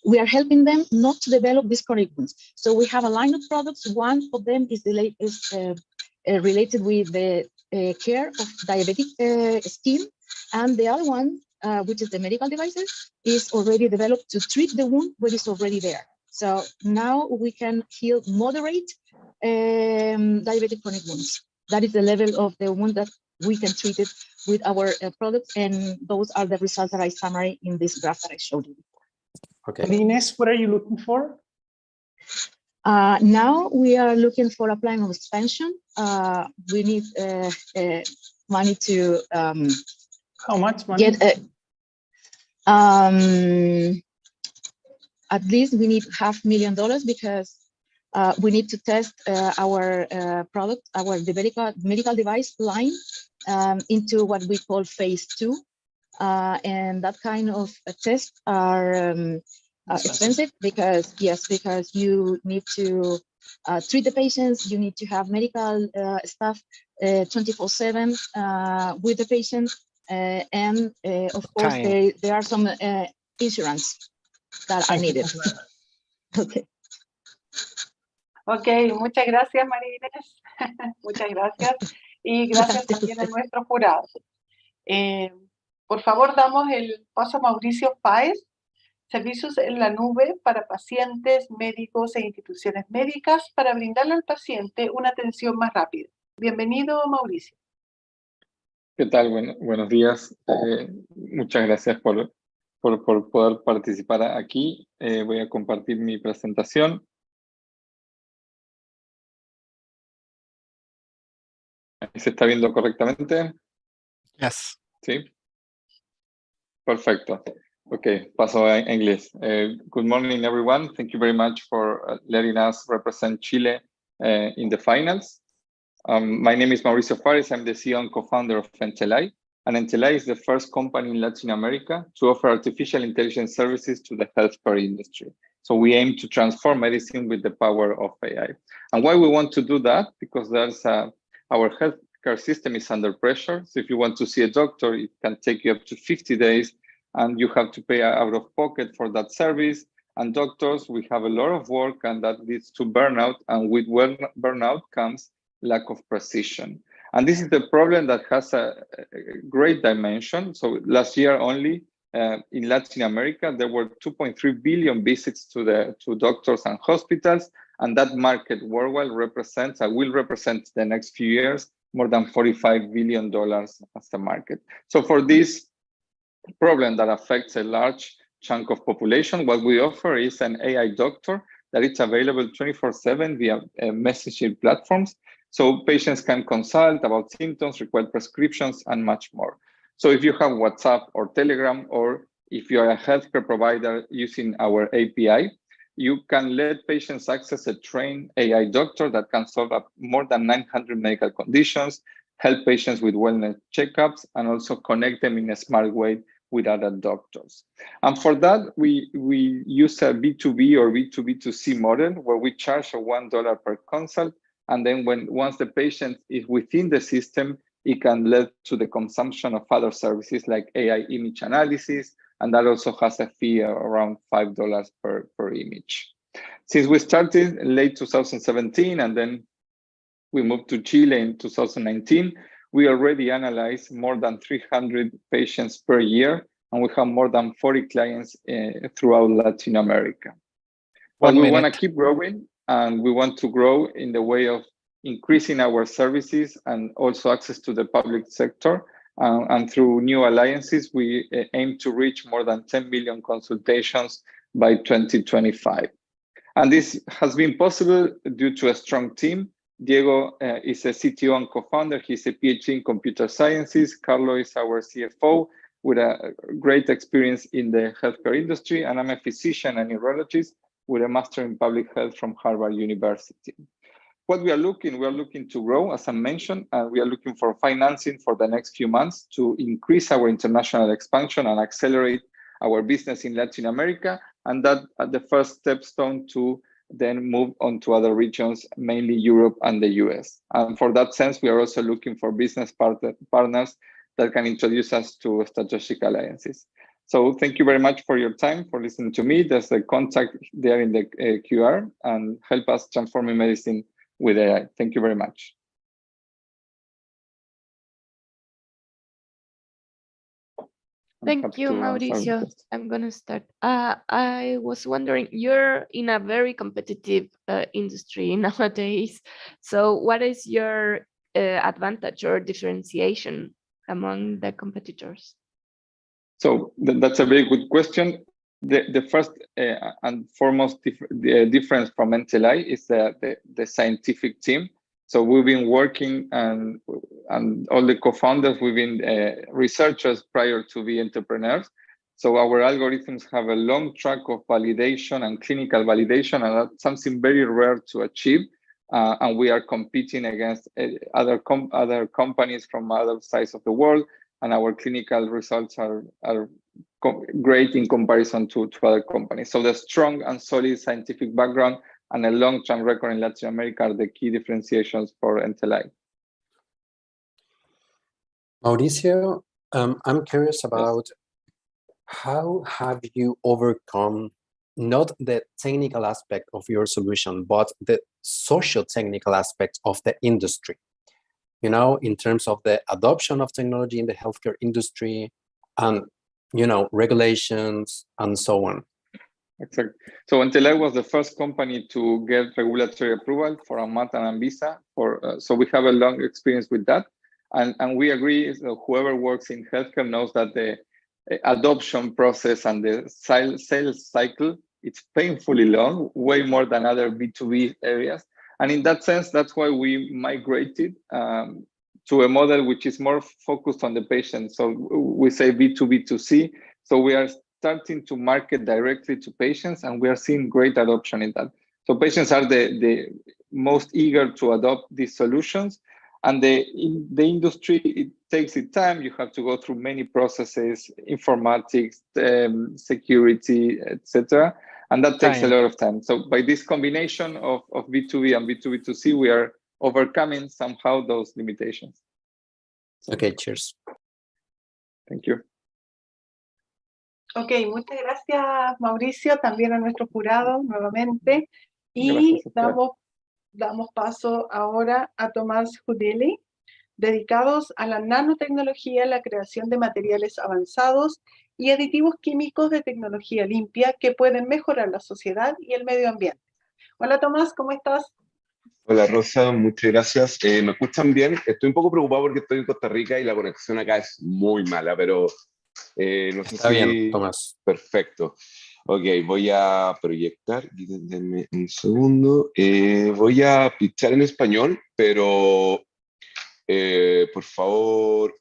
we are helping them not to develop these chronic wounds. So we have a line of products. One of them is related with the care of diabetic skin, and the other one, which is the medical devices, is already developed to treat the wound when it's already there. So now we can heal moderate diabetic chronic wounds. That is the level of the wound that we can treat it with our products, and those are the results that I summarize in this graph that I showed you before. Okay. Inés, what are you looking for? Now we are looking for a plan of expansion. We need money to how much money? Get at least we need $500,000 because we need to test our product, our medical device line into what we call phase 2. And that kind of tests are expensive because, yes, because you need to treat the patients, you need to have medical staff 24/7 with the patient, and of course there are some insurance that are needed. Okay. Ok, muchas gracias, María Inés. Muchas gracias. Y gracias también a nuestros jurados. Por favor, damos el paso a Mauricio Páez, servicios en la nube para pacientes, médicos e instituciones médicas para brindarle al paciente una atención más rápida. Bienvenido, Mauricio. ¿Qué tal? Buenos días. Muchas gracias por poder participar aquí. Voy a compartir mi presentación. ¿Se está viendo correctamente? Yes. Sí. Perfecto. Okay, paso a inglés. Good morning, everyone. Thank you very much for letting us represent Chile in the finals. My name is Mauricio Fares. I'm the CEO and co-founder of Entelai. And Entelai is the first company in Latin America to offer artificial intelligence services to the healthcare industry. So we aim to transform medicine with the power of AI. And why we want to do that? Because there's our healthcare system is under pressure. So if you want to see a doctor, it can take you up to 50 days. And you have to pay out of pocket for that service. And doctors, we have a lot of work, and that leads to burnout. And with burnout comes lack of precision. And this is the problem that has a great dimension. So last year only in Latin America, there were 2.3 billion visits to doctors and hospitals. And that market worldwide represents, will represent the next few years, more than $45 billion as a market. So for this problem that affects a large chunk of population, what we offer is an AI doctor that is available 24/7 via messaging platforms. So patients can consult about symptoms, request prescriptions, and much more. So if you have WhatsApp or Telegram, or if you are a healthcare provider using our API, you can let patients access a trained AI doctor that can solve up more than 900 medical conditions, help patients with wellness checkups, and also connect them in a smart way with other doctors. And for that, we use a B2B or B2B2C model where we charge $1 per consult. And then once the patient is within the system, it can lead to the consumption of other services like AI image analysis, and that also has a fee around $5 per image. Since we started in late 2017 and then we moved to Chile in 2019, we already analyzed more than 300 patients per year, and we have more than 40 clients throughout Latin America. But we want to keep growing, and we want to grow in the way of increasing our services and also access to the public sector. And through new alliances, we aim to reach more than 10 million consultations by 2025. And this has been possible due to a strong team. Diego is a CTO and co-founder. He's a PhD in computer sciences. Carlo is our CFO with a great experience in the healthcare industry. And I'm a physician and neurologist with a master in public health from Harvard University. What we're looking to grow, as I mentioned, and we are looking for financing for the next few months to increase our international expansion and accelerate our business in Latin America. And that at the first stepstone to then move on to other regions, mainly Europe and the US. And for that sense, we are also looking for business partners that can introduce us to strategic alliances. So thank you very much for your time, for listening to me. There's a contact there in the QR, and help us transforming medicine with AI. Thank you very much. Thank you, Mauricio. I'm going to start. I was wondering, you're in a very competitive industry nowadays. So what is your advantage or differentiation among the competitors? So that's a very good question. The first and foremost difference from NTLI is the scientific team. So we've been working, and all the co-founders, we've been researchers prior to be entrepreneurs. So our algorithms have a long track of validation and clinical validation, and that's something very rare to achieve. And we are competing against other companies from other sides of the world, and our clinical results are great in comparison to other companies. So the strong and solid scientific background and a long-term record in Latin America are the key differentiations for NTLI. Mauricio, I'm curious about how have you overcome not the technical aspect of your solution, but the socio-technical aspect of the industry? You know, in terms of the adoption of technology in the healthcare industry and, you know, regulations and so on. Exactly. So NTLI was the first company to get regulatory approval for AMAT and ANVISA. So we have a long experience with that. And we agree, whoever works in healthcare knows that the adoption process and the sales cycle, it's painfully long, way more than other B2B areas. And in that sense, that's why we migrated to a model which is more focused on the patient. So we say B2B2C. So we are starting to market directly to patients, and we are seeing great adoption in that. So patients are the most eager to adopt these solutions. And in the industry, it takes its time. You have to go through many processes, informatics, security, etc. And that takes a lot of time. So by this combination of B2B and B2B2C, we are overcoming somehow those limitations. Okay, cheers. Thank you. Ok, muchas gracias, Mauricio, también a nuestro jurado nuevamente. Y damos paso ahora a Tomás Judeli, dedicados a la nanotecnología, la creación de materiales avanzados y aditivos químicos de tecnología limpia que pueden mejorar la sociedad y el medio ambiente. Hola Tomás, ¿cómo estás? Hola Rosa, muchas gracias. ¿Me escuchan bien? Estoy un poco preocupado porque estoy en Costa Rica y la conexión acá es muy mala, pero no sé Está bien, si... Tomás. Perfecto. Ok, voy a proyectar. Denme un segundo. Voy a pichar en español, pero por favor,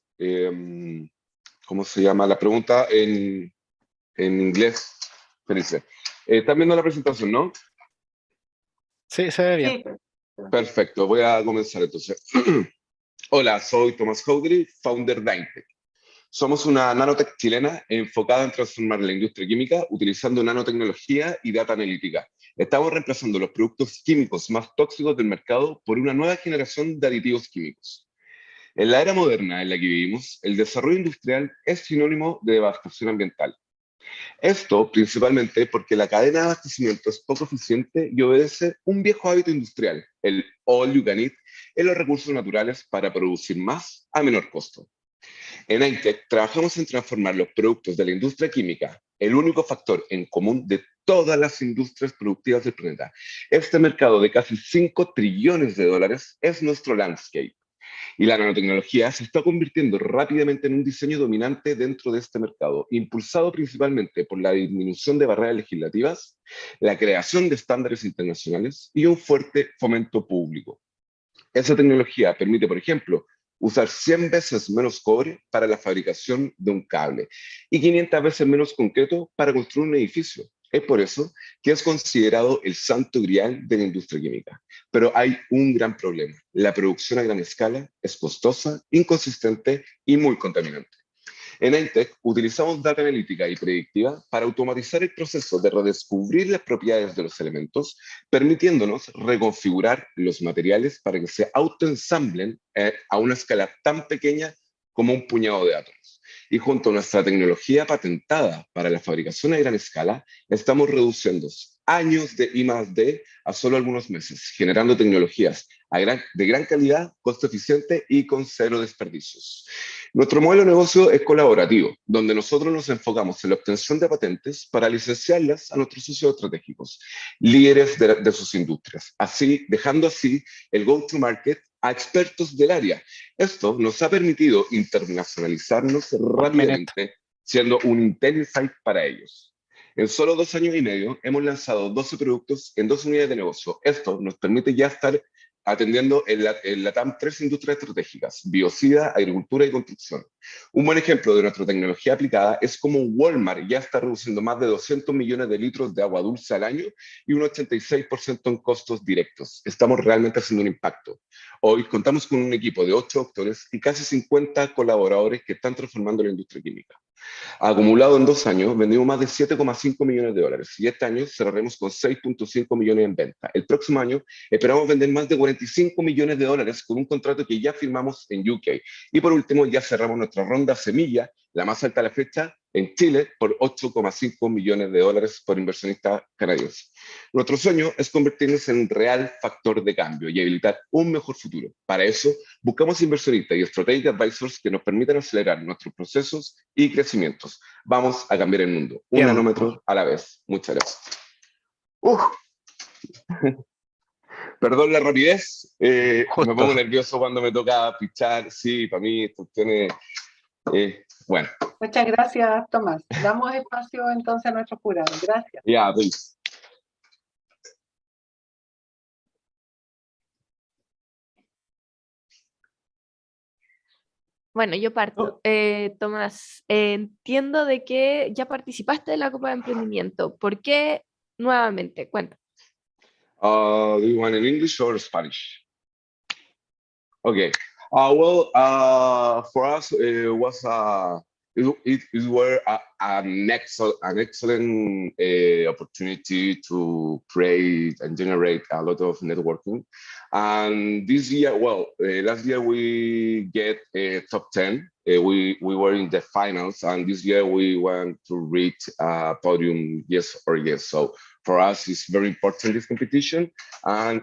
¿cómo se llama? La pregunta en inglés. Felice. ¿Están viendo la presentación, no? Sí, se ve bien. Sí. Perfecto, voy a comenzar entonces. Hola, soy Tomás Houdry, founder de Intec. Somos una nanotech chilena enfocada en transformar la industria química utilizando nanotecnología y data analítica. Estamos reemplazando los productos químicos más tóxicos del mercado por una nueva generación de aditivos químicos. En la era moderna en la que vivimos, el desarrollo industrial es sinónimo de devastación ambiental. Esto principalmente porque la cadena de abastecimiento es poco eficiente y obedece un viejo hábito industrial, el all you can eat, en los recursos naturales para producir más a menor costo. En Intec trabajamos en transformar los productos de la industria química, el único factor en común de todas las industrias productivas del planeta. Este mercado de casi 5 trillones de dólares es nuestro landscape. Y la nanotecnología se está convirtiendo rápidamente en un diseño dominante dentro de este mercado, impulsado principalmente por la disminución de barreras legislativas, la creación de estándares internacionales y un fuerte fomento público. Esa tecnología permite, por ejemplo, usar 100 veces menos cobre para la fabricación de un cable y 500 veces menos concreto para construir un edificio. Es por eso que es considerado el santo grial de la industria química. Pero hay un gran problema. La producción a gran escala es costosa, inconsistente y muy contaminante. En Intec utilizamos data analítica y predictiva para automatizar el proceso de redescubrir las propiedades de los elementos, permitiéndonos reconfigurar los materiales para que se autoensamblen a una escala tan pequeña como un puñado de átomos. Y junto a nuestra tecnología patentada para la fabricación a gran escala, estamos reduciendo años de I+D a solo algunos meses, generando tecnologías de gran calidad, costo eficiente y con cero desperdicios. Nuestro modelo de negocio es colaborativo, donde nosotros nos enfocamos en la obtención de patentes para licenciarlas a nuestros socios estratégicos, líderes de sus industrias, así dejando así el go-to-market a expertos del área. Esto nos ha permitido internacionalizarnos rápidamente, siendo un intelligent para ellos. En solo 2 años y medio hemos lanzado 12 productos en 2 unidades de negocio. Esto nos permite ya estar atendiendo en la TAM 3 industrias estratégicas, biocida, agricultura y construcción. Un buen ejemplo de nuestra tecnología aplicada es como Walmart ya está reduciendo más de 200 millones de litros de agua dulce al año y un 86% en costos directos. Estamos realmente haciendo un impacto. Hoy contamos con un equipo de 8 doctores y casi 50 colaboradores que están transformando la industria química. Acumulado en 2 años, vendimos más de 7,5 millones de dólares y este año cerraremos con 6,5 millones en venta. El próximo año esperamos vender más de 45 millones de dólares con un contrato que ya firmamos en UK. Y por último, ya cerramos nuestra ronda semilla, la más alta a la fecha, en Chile por 8,5 millones de dólares por inversionistas canadienses. Nuestro sueño es convertirnos en un real factor de cambio y habilitar un mejor futuro. Para eso, buscamos inversionistas y strategic advisors que nos permitan acelerar nuestros procesos y crecimientos. Vamos a cambiar el mundo, un nanómetro a la vez. Muchas gracias. Perdón la rapidez, me pongo nervioso cuando me toca pichar. Sí, para mí esto tiene... bueno. Muchas gracias, Tomás. Damos espacio entonces a nuestros jurados. Gracias. Yeah, please. Bueno, yo parto. Tomás, entiendo de que ya participaste de la Copa de Emprendimiento. ¿Por qué nuevamente? Cuenta. Do you want in English or Spanish? Okay. For us, it was it were an excellent opportunity to create and generate a lot of networking. And this year, last year we get top 10. We were in the finals, and this year we want to reach a podium, yes or yes. So for us, it's very important, this competition, and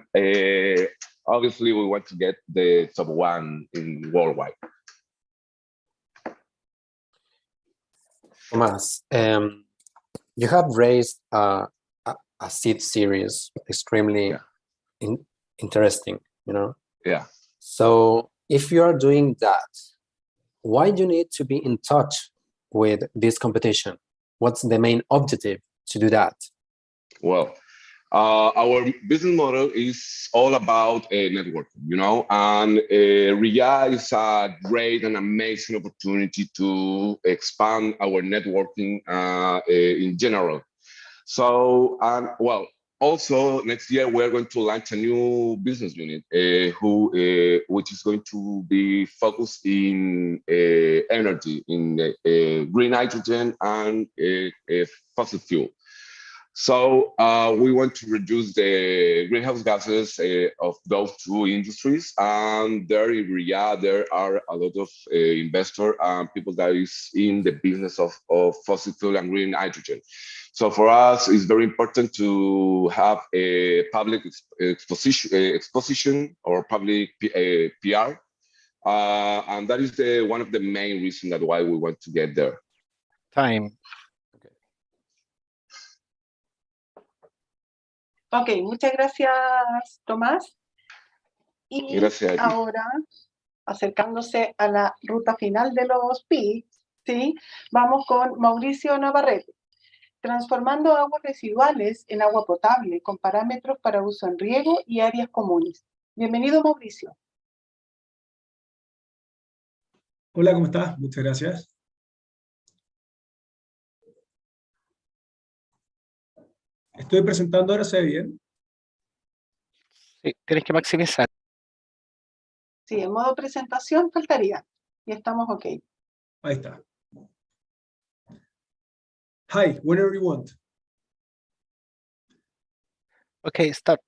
obviously we want to get the top 1 in worldwide. Tomás, you have raised a seed series extremely interesting, you know? Yeah. So if you are doing that, why do you need to be in touch with this competition? What's the main objective to do that? Well, our business model is all about networking, you know, and RIA is a great and amazing opportunity to expand our networking in general. So, well, also next year we're going to launch a new business unit which is going to be focused in energy, in green hydrogen and fossil fuel. So we want to reduce the greenhouse gases of those two industries. And there in RIA, there are a lot of investors and people that is in the business of fossil fuel and green hydrogen. So for us, it's very important to have a public exposition or public PR. And that is one of the main reasons that why we want to get there. Time. Ok, muchas gracias, Tomás. Y gracias a ti. Ahora, acercándose a la ruta final de los PICs, ¿sí? Vamos con Mauricio Navarrete. Transformando aguas residuales en agua potable con parámetros para uso en riego y áreas comunes. Bienvenido, Mauricio. Hola, ¿cómo estás? Muchas gracias. Estoy presentando ahora, ¿se ve bien? Sí, tienes que maximizar. Sí, en modo presentación faltaría. Y estamos ok. Ahí está. Hi, whenever you want. Okay, start.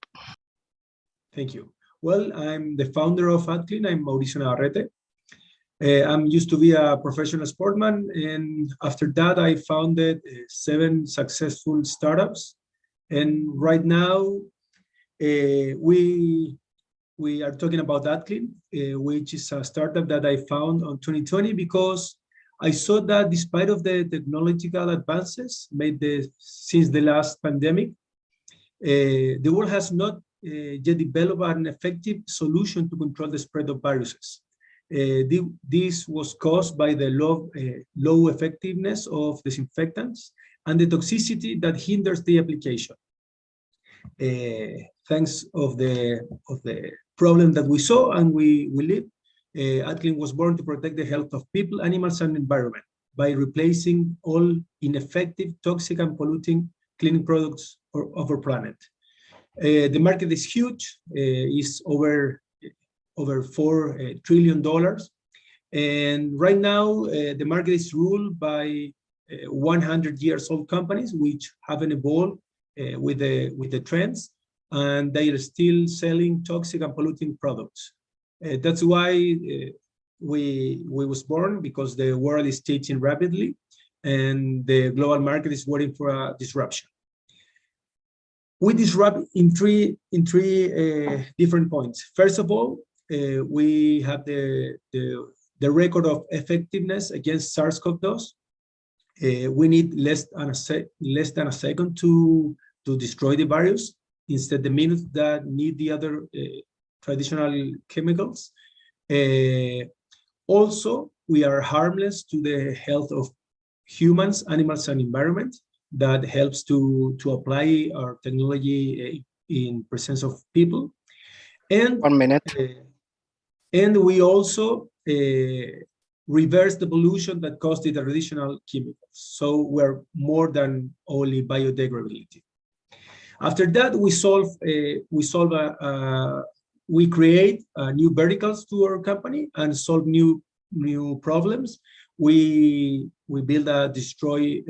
Thank you. Well, I'm the founder of AdClean. I'm Mauricio Navarrete. I'm used to be a professional sportsman, and after that, I founded 7 successful startups. And right now, we are talking about AdClean, which is a startup that I found on 2020 because I saw that despite of the technological advances made since the last pandemic, the world has not yet developed an effective solution to control the spread of viruses. This was caused by the low effectiveness of disinfectants and the toxicity that hinders the application. Thanks of the problem that we saw and we live, AdClean was born to protect the health of people, animals, and environment by replacing all ineffective, toxic, and polluting cleaning products of our planet. The market is huge, is over $4 trillion. And right now, the market is ruled by 100 years old companies, which haven't evolved with the trends, and they are still selling toxic and polluting products. That's why we was born, because the world is changing rapidly and the global market is waiting for a disruption. We disrupt in three different points. First of all, we have the record of effectiveness against SARS-CoV-2. We need less than a second to destroy the virus, instead the minutes that need the other traditional chemicals. Also, we are harmless to the health of humans, animals, and environment. That helps to apply our technology in presence of people. And 1 minute. And we also reverse the pollution that caused the traditional chemicals. So we're more than only biodegradability. After that, we create new verticals to our company and solve new problems. We build a destroy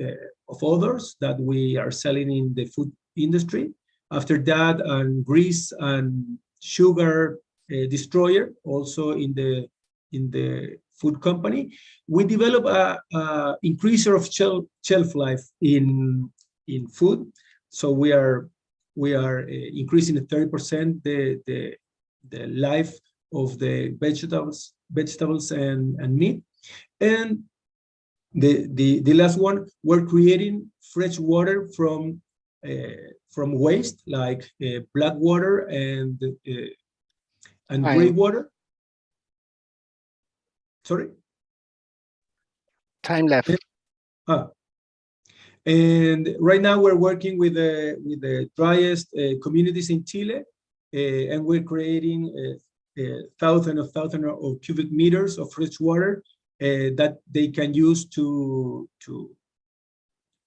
of others that we are selling in the food industry. After that, grease and sugar destroyer, also in the food company. We develop a increaser of shelf life in food. So we are increasing 30% the life of the vegetables and meat. And the last one, we're creating fresh water from from waste like black water and gray water. Sorry? Time left. And right now we're working with the driest communities in Chile, and we're creating thousands of cubic meters of fresh water that they can use to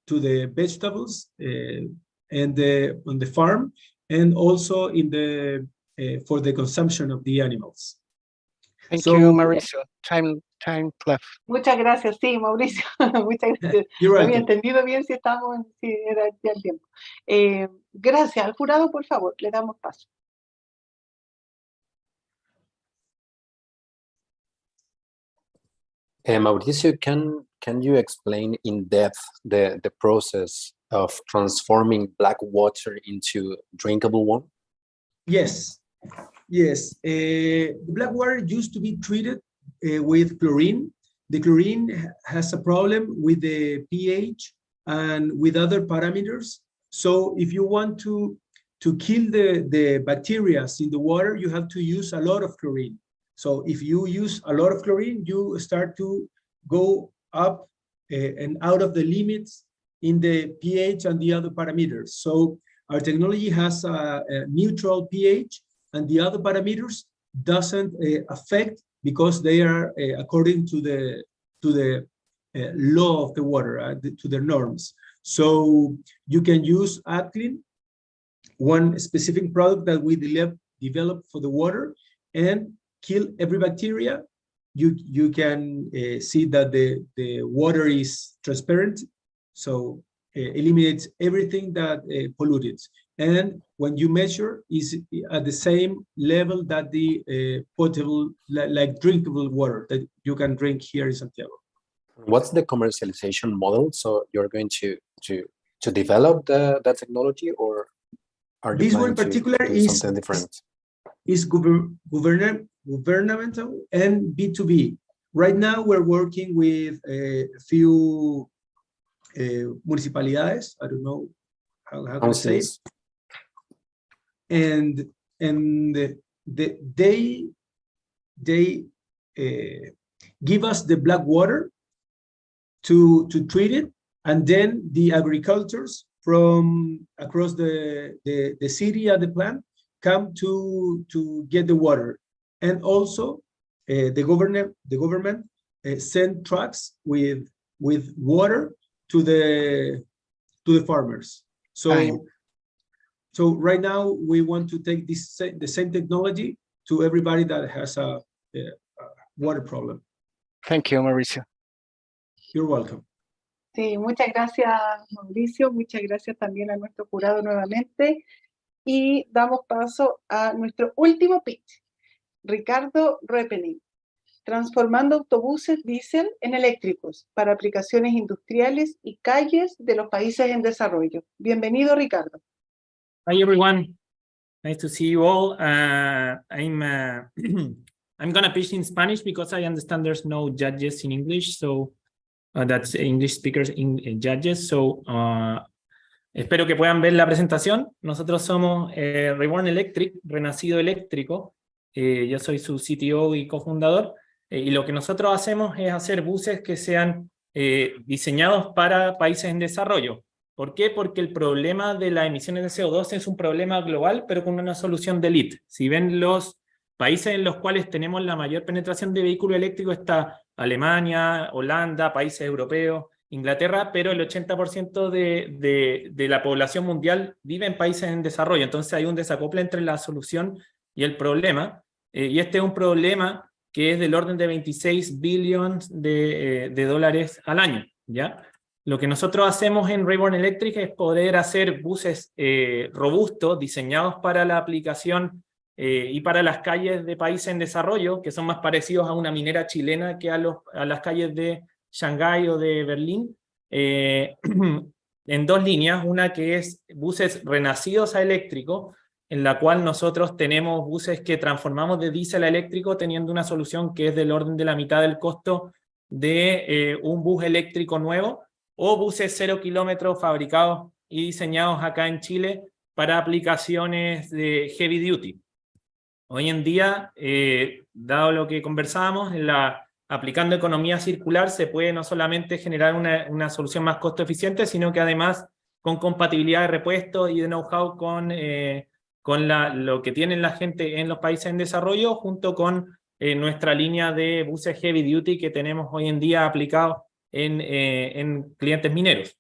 the vegetables and on the farm, and also in the for the consumption of the animals. Thank you, Mauricio. Time left. Muchas gracias, sí, Mauricio. Muchas gracias. You're No había welcome. entendido bien si estábamos, si era ya el tiempo. Gracias. Al jurado, por favor, le damos paso. Mauricio, can you explain in depth the process of transforming black water into drinkable one? Yes. Black water used to be treated with chlorine. The chlorine has a problem with the pH and with other parameters. So if you want to kill the bacteria in the water, you have to use a lot of chlorine. So if you use a lot of chlorine, you start to go up and out of the limits in the pH and the other parameters. So our technology has a neutral pH, and the other parameters doesn't affect because they are according to the law of the water, to the norms. So you can use Adclean, one specific product that we developed for the water, and kill every bacteria. You can see that the water is transparent, so eliminates everything that polluted. And when you measure, is at the same level that the potable, like drinkable water that you can drink here in Santiago. What's the commercialization model? So you're going to develop that technology, or are you this planning one in particular to do is something different? Is governmental and B2B. Right now we're working with a few municipalidades. I don't know how to say it. And they give us the black water to treat it, and then the agricultures from across the city at the plant come to get the water. And also the government send trucks with water to the farmers. So right now we want to take the same technology to everybody that has a water problem. Thank you, Mauricio. You're welcome. Sí, muchas gracias, Mauricio. Muchas gracias también a nuestro jurado nuevamente. Y damos paso a nuestro último pitch. Ricardo Repening, transformando autobuses diésel en eléctricos para aplicaciones industriales y calles de los países en desarrollo. Bienvenido, Ricardo. Hi, everyone. Nice to see you all. I'm going to pitch in Spanish because I understand there's no judges in English, so that's English speakers in judges. So espero que puedan ver la presentación. Nosotros somos Reborn Electric, Renacido Eléctrico. Yo soy su CTO y cofundador. Y lo que nosotros hacemos es hacer buses que sean diseñados para países en desarrollo. ¿Por qué? Porque el problema de las emisiones de CO2 es un problema global, pero con una solución de elite. Si ven los países en los cuales tenemos la mayor penetración de vehículos eléctricos, está Alemania, Holanda, países europeos, Inglaterra, pero el 80% de la población mundial vive en países en desarrollo. Entonces hay un desacople entre la solución y el problema. Y este es un problema que es del orden de 26 billones de dólares al año, ¿ya? Lo que nosotros hacemos en Reborn Electric es poder hacer buses robustos, diseñados para la aplicación y para las calles de países en desarrollo, que son más parecidos a una minera chilena que a las calles de Shanghái o de Berlín, en dos líneas. Una que es buses renacidos a eléctrico, en la cual nosotros tenemos buses que transformamos de diésel a eléctrico, teniendo una solución que es del orden de la mitad del costo de un bus eléctrico nuevo, o buses 0 kilómetros fabricados y diseñados acá en Chile para aplicaciones de heavy duty. Hoy en día, dado lo que conversábamos, aplicando economía circular se puede no solamente generar una solución más costo eficiente, sino que además con compatibilidad de repuestos y de know-how con lo que tienen la gente en los países en desarrollo, junto con nuestra línea de buses heavy duty que tenemos hoy en día aplicados en clientes mineros.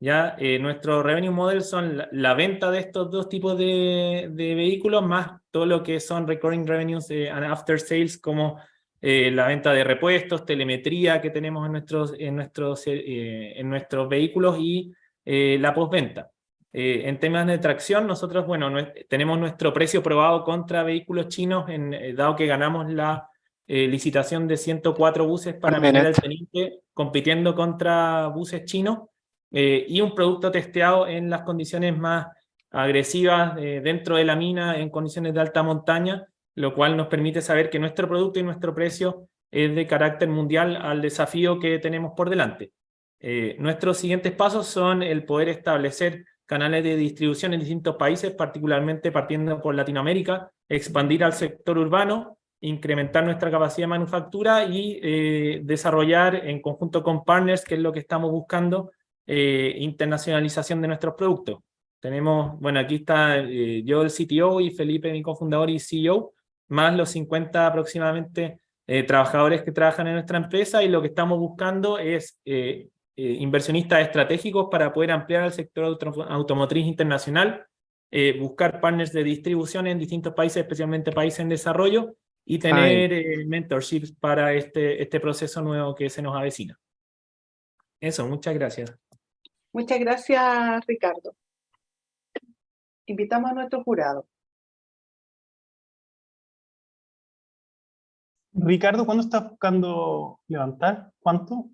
Ya, nuestro revenue model son la venta de estos dos tipos de vehículos, más todo lo que son recurring revenues and after sales, como la venta de repuestos, telemetría que tenemos en nuestros vehículos y la postventa. En temas de tracción, nosotros, bueno, tenemos nuestro precio probado contra vehículos chinos, dado que ganamos la licitación de 104 buses para minera el teniente, compitiendo contra buses chinos. Y un producto testeado en las condiciones más agresivas dentro de la mina, en condiciones de alta montaña, lo cual nos permite saber que nuestro producto y nuestro precio es de carácter mundial al desafío que tenemos por delante. Nuestros siguientes pasos son el poder establecer canales de distribución en distintos países, particularmente partiendo por Latinoamérica, expandir al sector urbano, incrementar nuestra capacidad de manufactura y desarrollar en conjunto con partners, que es lo que estamos buscando, internacionalización de nuestros productos. Tenemos, bueno, aquí está yo el CTO y Felipe, mi cofundador y CEO, más los 50 aproximadamente trabajadores que trabajan en nuestra empresa, y lo que estamos buscando es inversionistas estratégicos para poder ampliar el sector automotriz internacional, buscar partners de distribución en distintos países, especialmente países en desarrollo, y tener mentorships para este proceso nuevo que se nos avecina. Eso, muchas gracias. Muchas gracias, Ricardo. Invitamos a nuestro jurado. Ricardo, ¿cuándo estás buscando levantar? ¿Cuánto?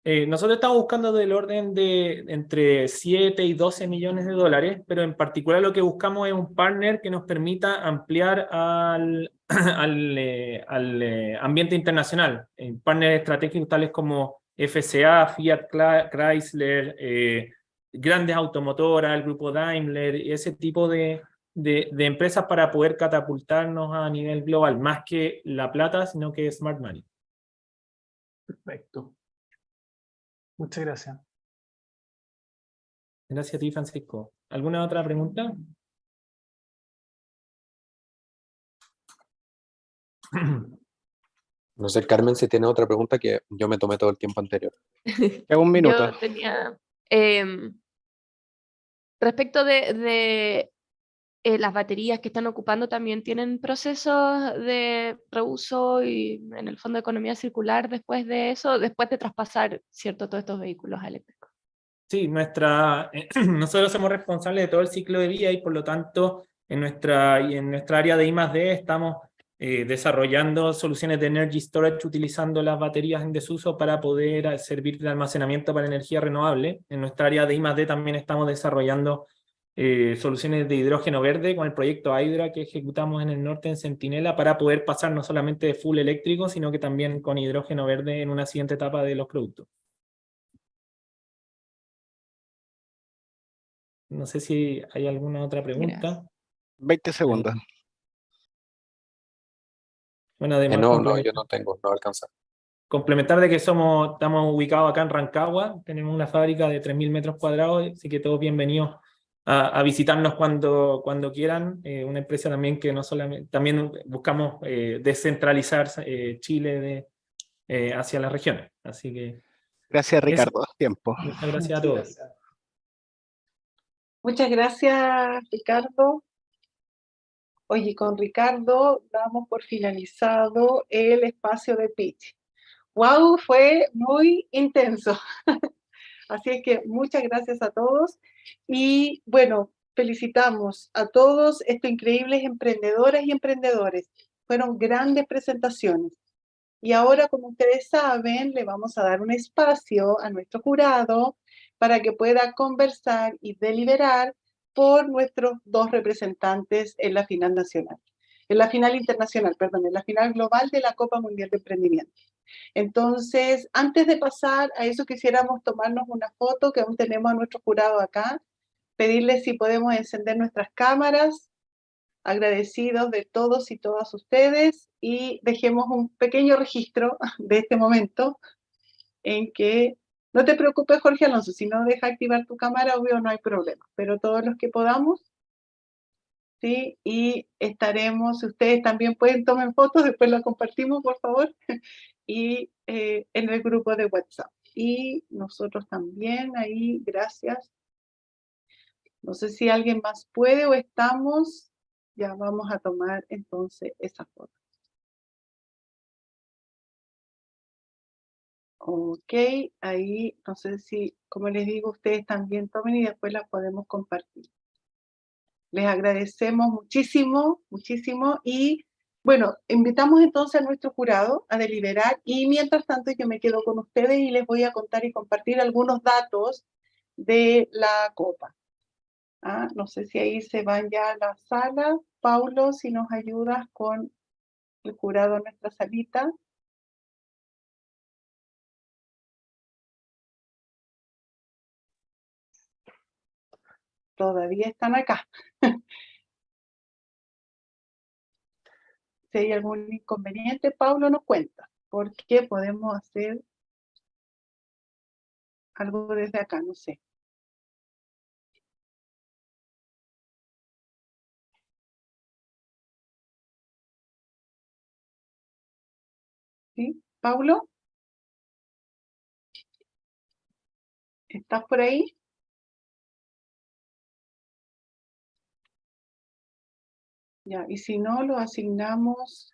Nosotros estamos buscando del orden de entre 7 y 12 millones de dólares, pero en particular lo que buscamos es un partner que nos permita ampliar al ambiente internacional. Partners estratégicos tales como FCA, Fiat Chrysler, grandes automotoras, el grupo Daimler, ese tipo de empresas para poder catapultarnos a nivel global, más que la plata, sino que smart money. Perfecto. Muchas gracias. Gracias a ti, Francisco. ¿Alguna otra pregunta? No sé, Carmen, si tiene otra pregunta, que yo me tomé todo el tiempo anterior. Un minuto. Yo tenía, respecto de las baterías que están ocupando, también tienen procesos de reuso y en el fondo de economía circular después de eso, después de traspasar, ¿cierto?, todos estos vehículos eléctricos. Sí, nosotros somos responsables de todo el ciclo de vida, y por lo tanto en nuestra área de I+D estamos desarrollando soluciones de energy storage utilizando las baterías en desuso para poder servir de almacenamiento para energía renovable. En nuestra área de I+D también estamos desarrollando soluciones de hidrógeno verde con el proyecto Hydra que ejecutamos en el norte en Centinela, para poder pasar no solamente de full eléctrico, sino que también con hidrógeno verde en una siguiente etapa de los productos. No sé si hay alguna otra pregunta. 20 segundos. Bueno, además, No, yo no tengo, no alcanza. complementar de que estamos ubicados acá en Rancagua, tenemos una fábrica de 3.000 metros cuadrados, así que todos bienvenidos a visitarnos cuando quieran. Una empresa también que no solamente, también buscamos descentralizar Chile hacia las regiones. Así que gracias, Ricardo. Eso. Tiempo. Muchas gracias a todos. Muchas gracias, Ricardo. Oye, con Ricardo damos por finalizado el espacio de pitch. ¡Wow! Fue muy intenso. Así es que muchas gracias a todos. Y bueno, felicitamos a todos estos increíbles emprendedoras y emprendedores. Fueron grandes presentaciones. Y ahora, como ustedes saben, le vamos a dar un espacio a nuestro jurado para que pueda conversar y deliberar por nuestros dos representantes en la final nacional. en la final internacional, perdón, en la final global de la Copa Mundial de Emprendimiento. Entonces, antes de pasar a eso, quisiéramos tomarnos una foto, que aún tenemos a nuestro jurado acá, pedirles si podemos encender nuestras cámaras, agradecidos de todos y todas ustedes, y dejemos un pequeño registro de este momento en que, no te preocupes Jorge Alonso, si no deja activar tu cámara, obvio no hay problema, pero todos los que podamos, ¿sí? Y estaremos, ustedes también pueden tomar fotos, después las compartimos por favor, y en el grupo de WhatsApp. Y nosotros también ahí, gracias. No sé si alguien más puede o estamos, ya vamos a tomar entonces esa foto. Ok, ahí, no sé si, como les digo, ustedes también tomen y después las podemos compartir. Les agradecemos muchísimo, muchísimo y bueno, invitamos entonces a nuestro jurado a deliberar y mientras tanto yo me quedo con ustedes y les voy a contar y compartir algunos datos de la Copa. No sé si ahí se van ya a la sala. Paulo, si nos ayudas con el jurado en nuestra salita. Todavía están acá. Si hay algún inconveniente, Paulo nos cuenta, porque podemos hacer algo desde acá, no sé. ¿Sí? Paulo, ¿estás por ahí? Ya, y si no, lo asignamos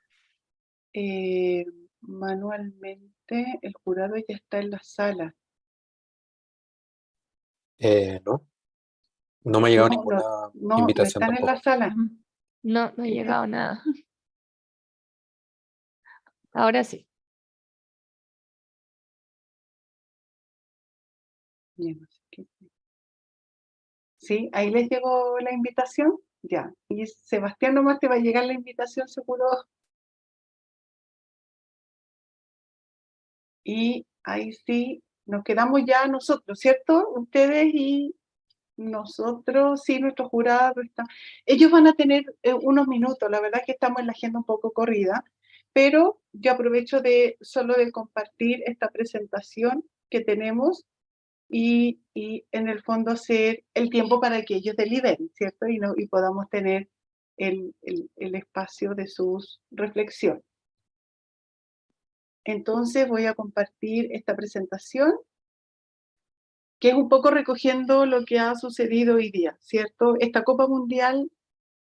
manualmente. El jurado ya está en la sala. No, no me ha llegado No, ninguna no invitación están en tampoco. la sala. No, no ha llegado nada. Ahora sí. ¿Sí? ¿Ahí les llegó la invitación? Ya. Y Sebastián nomás te va a llegar la invitación seguro. Y ahí sí, nos quedamos ya nosotros, ¿cierto? Ustedes y nosotros, sí, nuestro jurado está. Ellos van a tener unos minutos, la verdad que estamos en la agenda un poco corrida, pero yo aprovecho solo de compartir esta presentación que tenemos y en el fondo hacer el tiempo para que ellos deliberen, ¿cierto? Y podamos tener el espacio de sus reflexiones. Entonces voy a compartir esta presentación, que es un poco recogiendo lo que ha sucedido hoy día, ¿cierto? Esta Copa Mundial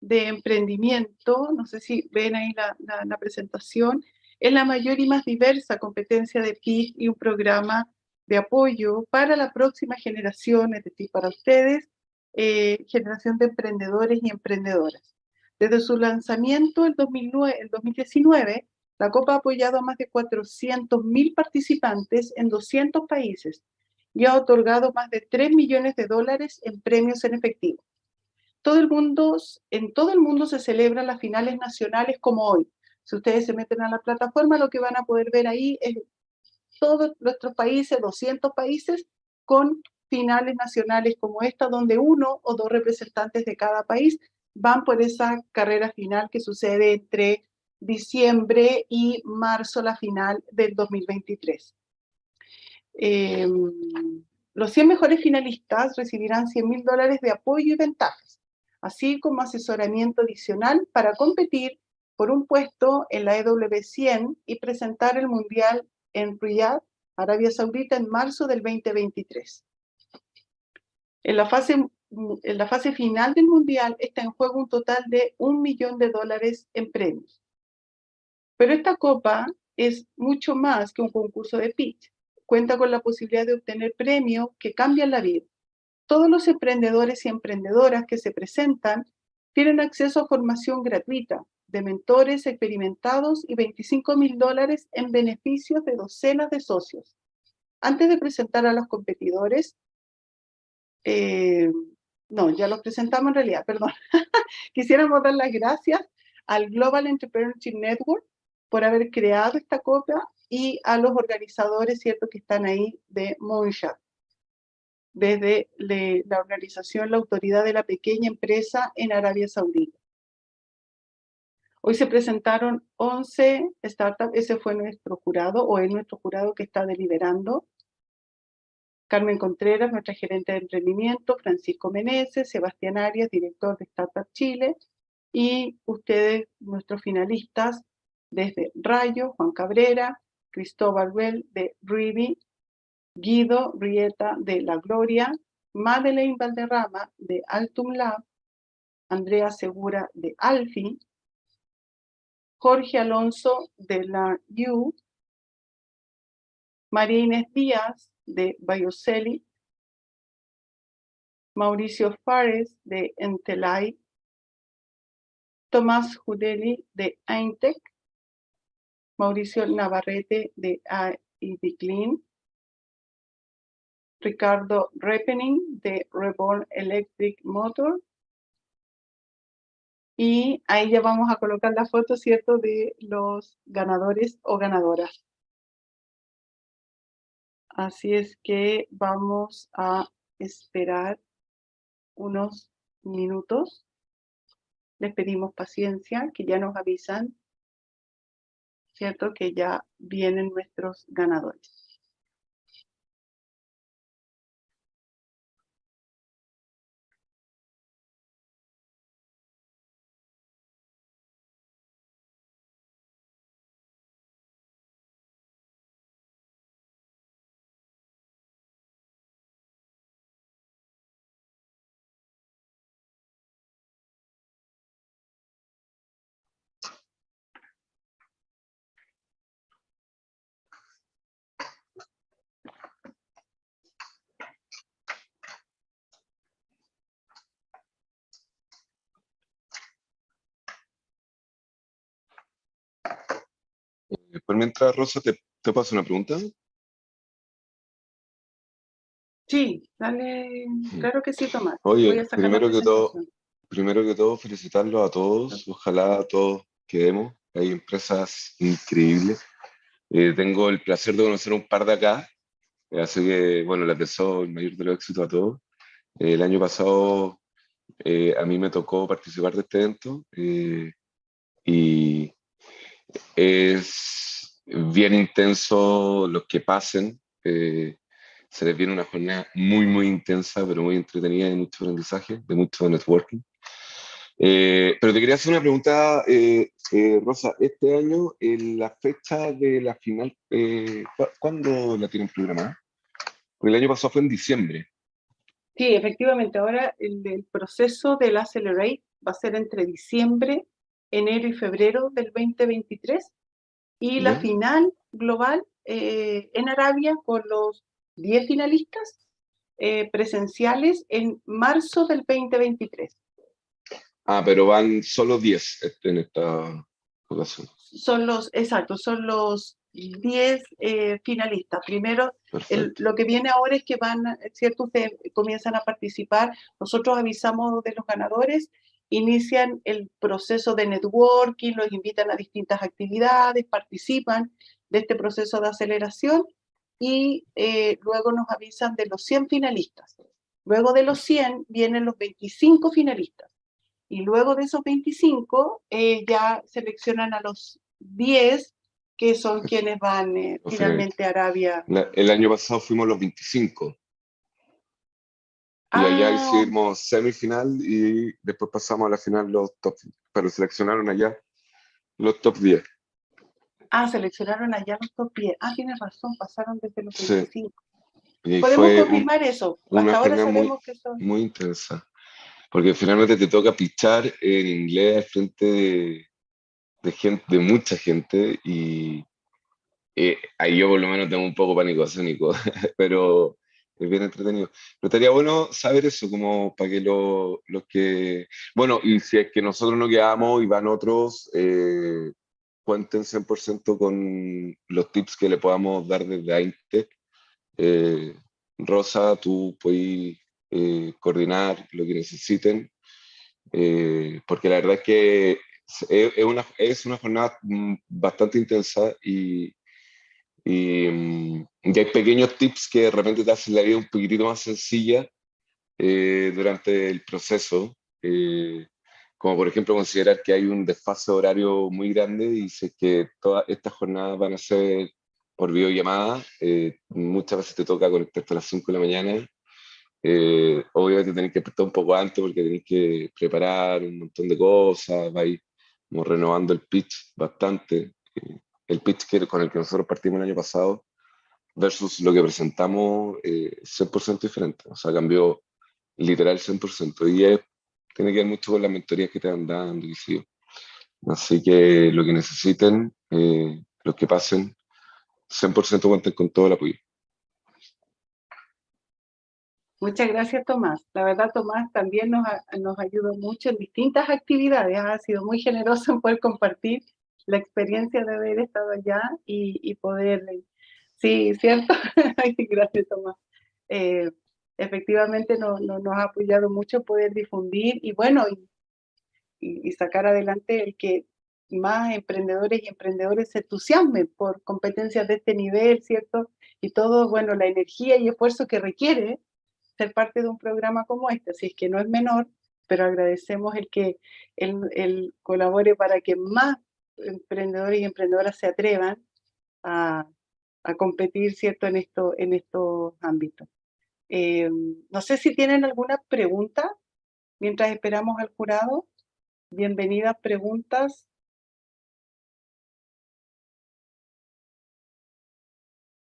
de Emprendimiento, no sé si ven ahí la presentación, es la mayor y más diversa competencia de PIC y un programa de apoyo para la próxima generación, es decir, para ustedes, generación de emprendedores y emprendedoras. Desde su lanzamiento el 2019, la Copa ha apoyado a más de 400.000 participantes en 200 países y ha otorgado más de $3 millones en premios en efectivo. En todo el mundo se celebran las finales nacionales como hoy. Si ustedes se meten a la plataforma, lo que van a poder ver ahí es todos nuestros países, 200 países, con finales nacionales como esta, donde uno o dos representantes de cada país van por esa carrera final que sucede entre diciembre y marzo, la final del 2023. Los 100 mejores finalistas recibirán $100.000 de apoyo y ventajas, así como asesoramiento adicional para competir por un puesto en la EWC y presentar el Mundial en Riyadh, Arabia Saudita, en marzo del 2023. En la fase final del Mundial está en juego un total de $1 millón en premios. Pero esta copa es mucho más que un concurso de pitch. Cuenta con la posibilidad de obtener premios que cambian la vida. Todos los emprendedores y emprendedoras que se presentan tienen acceso a formación gratuita de mentores experimentados y $25.000 en beneficios de docenas de socios. Antes de presentar a los competidores, no, ya los presentamos en realidad, perdón. Quisiéramos dar las gracias al Global Entrepreneurship Network por haber creado esta copia y a los organizadores, ¿cierto?, que están ahí de Moonshot, desde la organización, la Autoridad de la Pequeña Empresa en Arabia Saudita. Hoy se presentaron 11 startups, ese fue nuestro jurado, o es nuestro jurado que está deliberando. Carmen Contreras, nuestra gerente de emprendimiento, Francisco Meneses, Sebastián Arias, director de Startup Chile, y ustedes, nuestros finalistas, desde Rayo, Juan Cabrera, Cristóbal Well de Rivi, Guido Rieta de La Gloria, Madeleine Valderrama de Altum Lab, Andrea Segura de Alfi, Jorge Alonso de la U, María Inés Díaz de Bioceli, Mauricio Fares de Entelai, Tomás Judeli de Eintec, Mauricio Navarrete de AIDClean, Ricardo Repening de Reborn Electric Motor, y ahí ya vamos a colocar la foto, ¿cierto?, de los ganadores o ganadoras. Así es que vamos a esperar unos minutos. Les pedimos paciencia, que ya nos avisan, ¿cierto?, que ya vienen nuestros ganadores. Por mientras, Rosa, te paso una pregunta. Sí, dale, claro que sí, Tomás. Voy Oye, a sacar la presentación. primero que todo, felicitarlos a todos. Ojalá todos quedemos. Hay empresas increíbles. Tengo el placer de conocer un par de acá. Así que, bueno, les deseo el mayor de los éxitos a todos. El año pasado a mí me tocó participar de este evento y es bien intenso los que pasen. Se les viene una jornada muy, muy intensa, pero muy entretenida, de mucho aprendizaje, de mucho networking. Pero te quería hacer una pregunta, Rosa. Este año, la fecha de la final, ¿cuándo la tienen programada? Porque el año pasado fue en diciembre. Sí, efectivamente, ahora el proceso del Accelerate va a ser entre diciembre, enero y febrero del 2023, y la ¿Ya? final global en Arabia con los 10 finalistas presenciales en marzo del 2023. Ah, pero van solo 10 en esta ocasión. Son los 10 finalistas. Primero, lo que viene ahora es que van, ¿cierto? Ustedes comienzan a participar, nosotros avisamos de los ganadores, inician el proceso de networking, los invitan a distintas actividades, participan de este proceso de aceleración y luego nos avisan de los 100 finalistas. Luego de los 100 vienen los 25 finalistas. Y luego de esos 25 ya seleccionan a los 10 que son quienes van finalmente a Arabia. El año pasado fuimos los 25. Y allá hicimos semifinal y después pasamos a la final los top, pero seleccionaron allá los top 10. Seleccionaron allá los top 10. Tienes razón, pasaron desde los 25. Y Podemos fue confirmar eso. una Hasta ahora jornada sabemos que son... muy intensa. Porque finalmente te toca pichar en inglés al frente de gente, de mucha gente, y ahí yo por lo menos tengo un poco pánico escénico, pero es bien entretenido. Pero estaría bueno saber eso, como para que los que... Bueno, y si es que nosotros no quedamos y van otros, cuenten 100% con los tips que le podamos dar desde Aintec. Rosa, tú puedes coordinar lo que necesiten, porque la verdad es que es una jornada bastante intensa y hay pequeños tips que de repente te hacen la vida un poquitito más sencilla durante el proceso, como por ejemplo considerar que hay un desfase horario muy grande y si es que todas estas jornadas van a ser por videollamada, muchas veces te toca conectarte a las 5 de la mañana. Obviamente tenés que despertar un poco antes porque tenés que preparar un montón de cosas, vais como renovando el pitch bastante. El pitch con el que nosotros partimos el año pasado versus lo que presentamos, 100% diferente. O sea, cambió literal 100%. Tiene que ver mucho con las mentorías que te van dando. Y sí. Así que lo que necesiten, los que pasen, 100% cuenten con todo el apoyo. Muchas gracias, Tomás. La verdad, Tomás también nos ayudó mucho en distintas actividades. Ha sido muy generoso en poder compartir la experiencia de haber estado allá y poder... Sí, ¿cierto? Gracias, Tomás. Efectivamente nos ha apoyado mucho poder difundir y bueno, y sacar adelante el que más emprendedores y emprendedores se entusiasmen por competencias de este nivel, ¿cierto? Y todo, bueno, la energía y esfuerzo que requiere ser parte de un programa como este, así es que no es menor, pero agradecemos el que él colabore para que más emprendedores y emprendedoras se atrevan a competir, ¿cierto?, en estos ámbitos. No sé si tienen alguna pregunta mientras esperamos al jurado. Bienvenidas preguntas.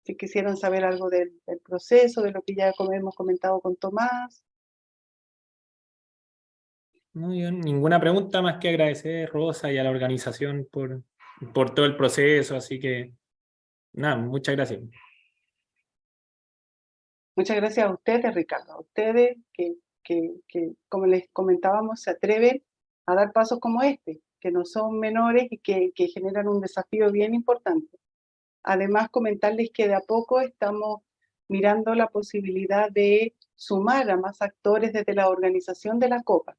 Si quisieran saber algo del proceso, de lo que ya hemos comentado con Tomás. No, yo ninguna pregunta más que agradecer, Rosa, y a la organización por todo el proceso, así que nada, muchas gracias. Muchas gracias a ustedes, Ricardo, a ustedes que, como les comentábamos, se atreven a dar pasos como este, que no son menores y que generan un desafío bien importante. Además, comentarles que de a poco estamos mirando la posibilidad de sumar a más actores desde la organización de la Copa,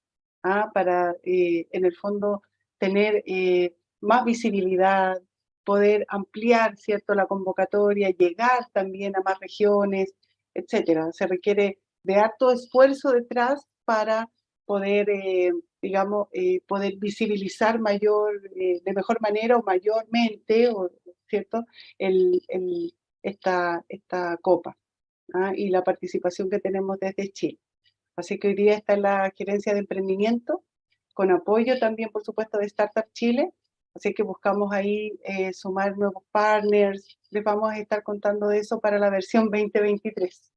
para, en el fondo, tener más visibilidad, poder ampliar, ¿cierto?, la convocatoria, llegar también a más regiones, etcétera. Se requiere de harto esfuerzo detrás para poder, digamos, poder visibilizar de mejor manera o mayormente, ¿cierto?, esta copa, y la participación que tenemos desde Chile. Así que hoy día está en la gerencia de emprendimiento, con apoyo también, por supuesto, de Startup Chile. Así que buscamos ahí sumar nuevos partners. Les vamos a estar contando de eso para la versión 2023.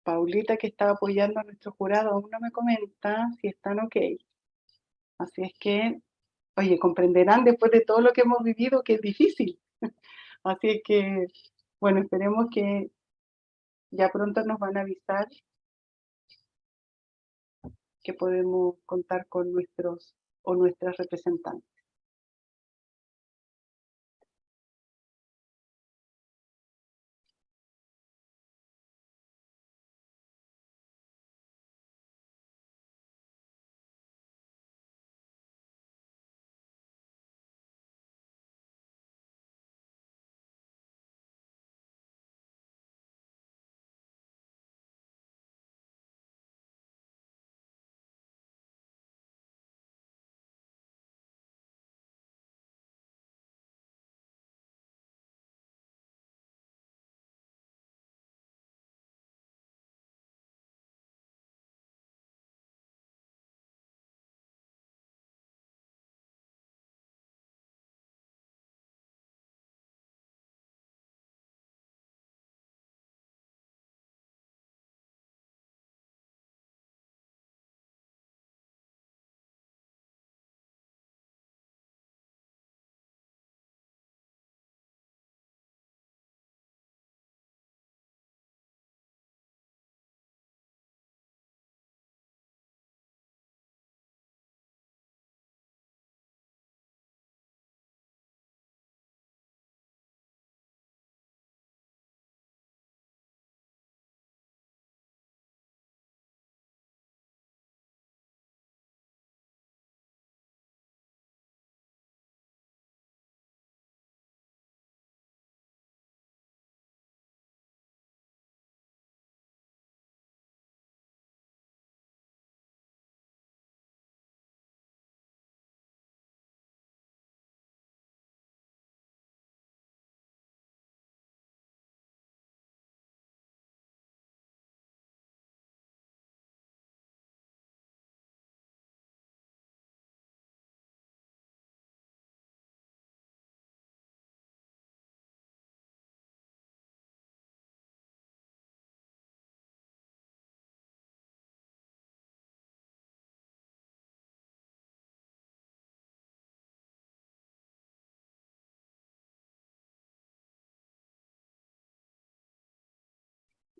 Paulita, que está apoyando a nuestro jurado, aún no me comenta si están ok. Así es que, oye, comprenderán después de todo lo que hemos vivido que es difícil. Así es que, bueno, esperemos que ya pronto nos van a avisar que podemos contar con nuestros o nuestras representantes.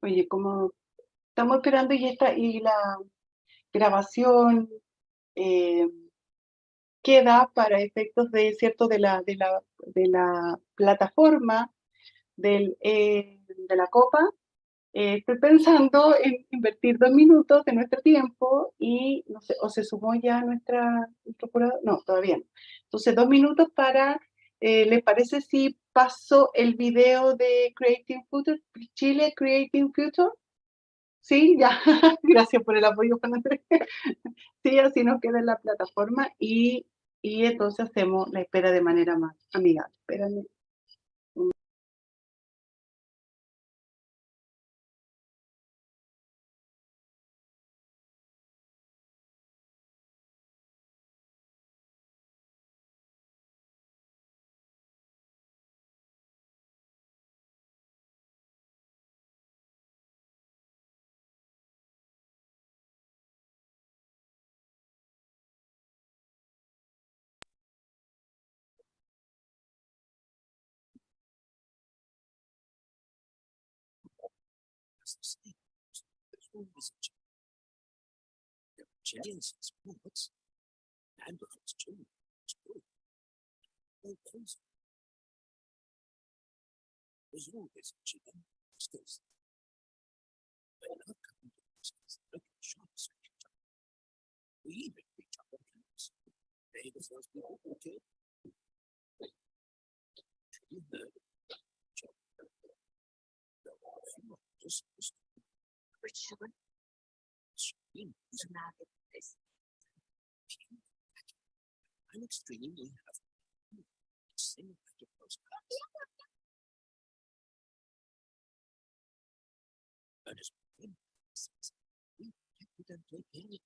Oye, como estamos esperando y la grabación queda para efectos de, ¿cierto? de la plataforma de la Copa. Estoy pensando en invertir 2 minutos de nuestro tiempo y, no sé, o se sumó ya nuestro curador, no, todavía no. Entonces, 2 minutos para, ¿les parece si paso el video de Creating Future, Chile Creating Future? Sí, ya, gracias por el apoyo, Juan Andrés. Sí, así nos queda en la plataforma y entonces hacemos la espera de manera más amigable. Espérame. Chileans in sports, and it's true. It's true. No crazy. There's always a Chilean skills. But not coming to skills, looking shots. We even reach up on camps. They the first people who came. You heard. Just Richard. I'm extremely happy. Sing at your postcards. That is we can take anything.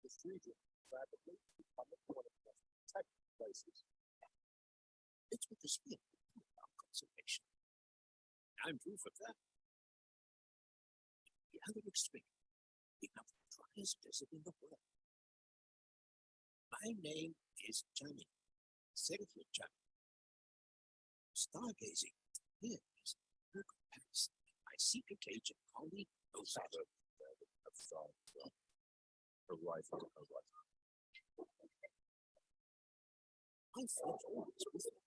The freedom rapidly become one of the type of places. It's with the spirit of conservation. I'm proof of that. The other extreme, become the driest desert in the world. My name is Johnny, Sergio Johnny. Stargazing here is Google Pass. My secret agent colleague knows how to her wife. My friends always with me.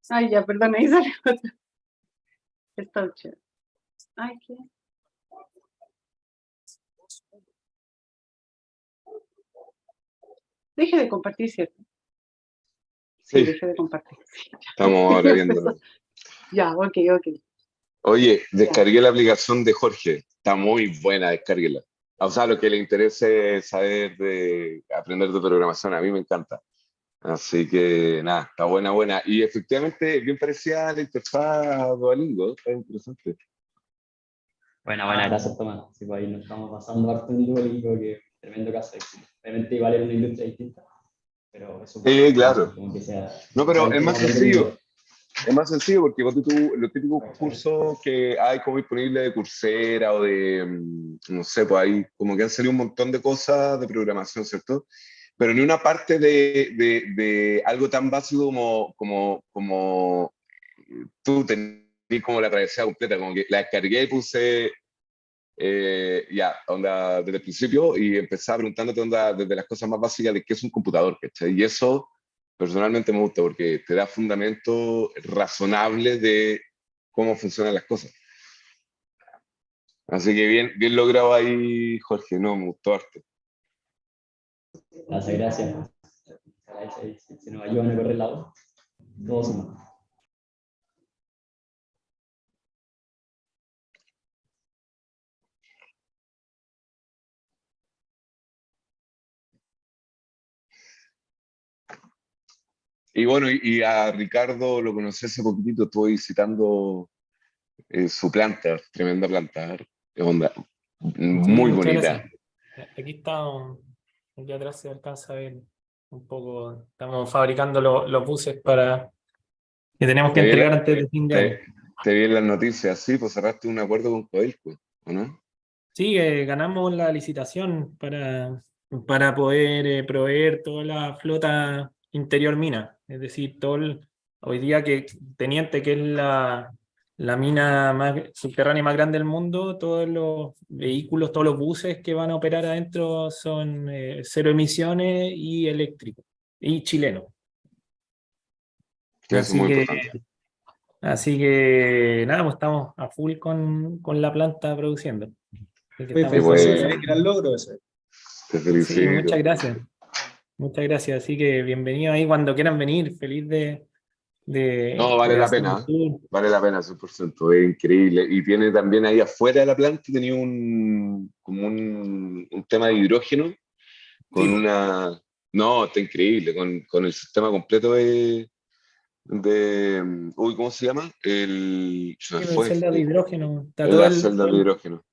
Ay, ya, perdón, ahí salió otra. Está chévere. Ay, ¿qué? Deje de compartir, ¿cierto? Sí, deje de compartir. Sí, Estamos ahora viendo. Ya, ok. Oye, descargué la aplicación de Jorge. Está muy buena, descárguela. O sea, lo que le interese saber de aprender de programación, a mí me encanta. Así que nada, está buena. Y efectivamente, bien parecida a la interfaz Duolingo, está interesante. Buena, gracias Tomás. Sí, pues ahí nos estamos pasando harto en Duolingo, que es tremendo caso de éxito. Obviamente igual es una industria distinta, pero eso Claro. como que sea. No, pero es más sencillo. Inglés. Es más sencillo porque ponte tú los típicos cursos que hay como disponibles de Coursera o de, no sé, pues ahí como que han salido un montón de cosas de programación, ¿cierto? Pero ni una parte de algo tan básico como tú tenés como la travesía completa, como que la descargué y puse ya, onda, desde el principio y empezaba preguntándote onda, desde las cosas más básicas de qué es un computador, ¿cachai? Y eso personalmente me gusta porque te da fundamentos razonables de cómo funcionan las cosas. Así que bien logrado ahí, Jorge, no, me gustó harto. Gracias. Se nos ayudan a correr la voz. Todos somos. Y bueno, y a Ricardo lo conocí hace poquitito, estuve visitando su planta, tremenda planta, onda, Sí, muy muchas bonita. gracias. Aquí está, aquí atrás se alcanza a ver un poco, estamos fabricando los buses para que tenemos que Te vi, entregar antes de fin de año. te vi en las noticias, sí, pues cerraste un acuerdo con Codelco, ¿o no? Sí, ganamos la licitación para poder proveer toda la flota interior mina, es decir, hoy día que Teniente, que es la mina subterránea más grande del mundo, todos los vehículos, todos los buses que van a operar adentro son cero emisiones y eléctricos, y chilenos. Que eso es muy importante. Así que nada, pues estamos a full con la planta produciendo. Así que estamos Felicitaciones, gran logro ese. Te Sí, felicito. muchas gracias. Muchas gracias. Así que bienvenido ahí cuando quieran venir. Feliz de No, vale la hacer un pena, tour. vale la pena, 100%, es increíble. Y tiene también ahí afuera de la planta, tenía como un tema de hidrógeno, con Sí. una... No, está increíble, con el sistema completo uy, ¿cómo se llama? Se me Sí, fue. celdas de hidrógeno. Las celdas de hidrógeno.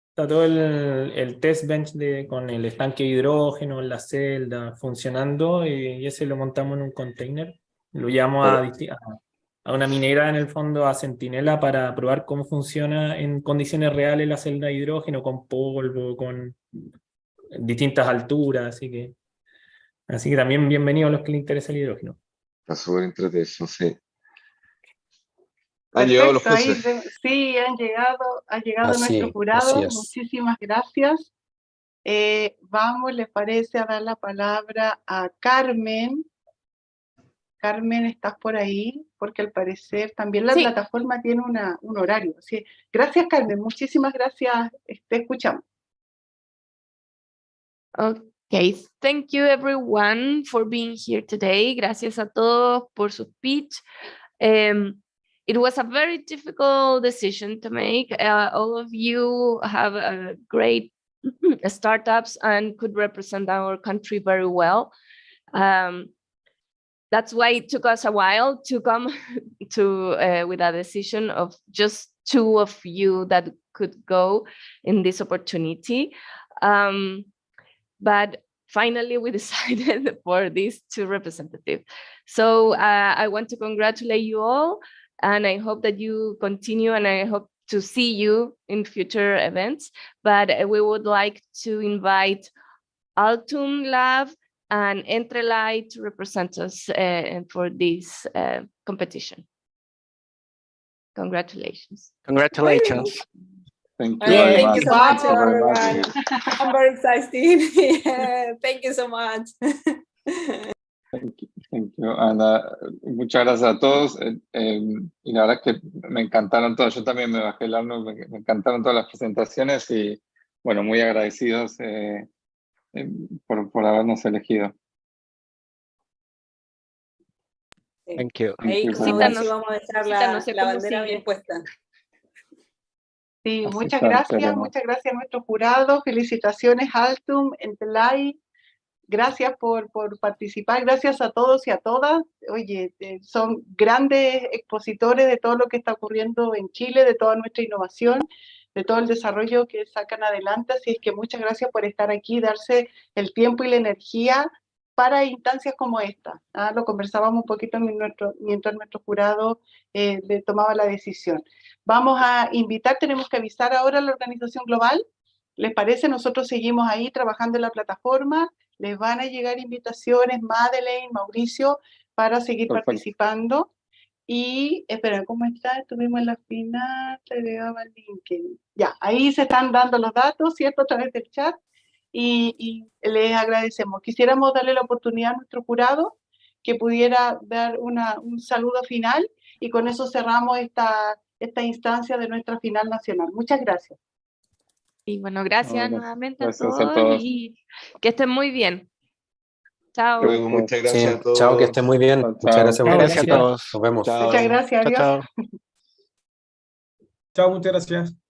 Está todo el test bench con el estanque de hidrógeno, la celda funcionando, y ese lo montamos en un container. Lo llevamos a una minera en el fondo, a Centinela, para probar cómo funciona en condiciones reales la celda de hidrógeno, con polvo, con distintas alturas. Así que también bienvenido a los que les interesa el hidrógeno. Está súper entretenido, sí. Han llegado los Perfecto, jueces. sí, ha llegado nuestro Así jurado. es. Muchísimas gracias. Vamos, ¿les parece a dar la palabra a Carmen? Carmen, ¿estás por ahí? Porque al parecer también la plataforma tiene un horario. Así, gracias, Carmen. Muchísimas gracias. Te escuchamos. Okay, thank you everyone for being here today. Gracias a todos por su speech. It was a very difficult decision to make. All of you have great startups and could represent our country very well. That's why it took us a while to come to with a decision of just 2 of you that could go in this opportunity. But finally, we decided for these 2 representatives. So I want to congratulate you all, and I hope that you continue, and I hope to see you in future events. But we would like to invite Altum Lab and Entrelai to represent us for this competition. Congratulations. Congratulations. Thank you Thank very much. you so much, Thank you very much. everyone. I'm very excited. Yeah, thank you so much. Thank you. And, muchas gracias a todos. Y la verdad es que me encantaron todas. Yo también me bajé el horno, me encantaron todas las presentaciones y, bueno, muy agradecidos por habernos elegido. Thank you. Ahí, como Mauricio, vamos a dejar la bandera bien puesta. Sí, Así muchas estaremos. muchas gracias a nuestro jurado. Felicitaciones, Altum, Entelay. Gracias por participar, gracias a todos y a todas. Oye, son grandes expositores de todo lo que está ocurriendo en Chile, de toda nuestra innovación, de todo el desarrollo que sacan adelante. Así es que muchas gracias por estar aquí, darse el tiempo y la energía para instancias como esta. Lo conversábamos un poquito mientras nuestro jurado le tomaba la decisión. Vamos a invitar, tenemos que avisar ahora a la organización global. ¿Les parece? Nosotros seguimos ahí trabajando en la plataforma. Les van a llegar invitaciones, Madeleine, Mauricio, para seguir participando. Y, espera, ¿cómo está? Estuvimos en la final, te agregaba el link. Ya, ahí se están dando los datos, ¿cierto? A través del chat. Y les agradecemos. Quisiéramos darle la oportunidad a nuestro jurado que pudiera dar un saludo final, y con eso cerramos esta instancia de nuestra final nacional. Muchas gracias. Y bueno, gracias nuevamente Gracias a todos y que estén muy bien. Chao. Muchas gracias a todos. Chao, que estén muy bien. Muchas gracias por Gracias a participar. todos. Nos vemos. Muchas gracias, adiós. Chao. Chao, muchas gracias.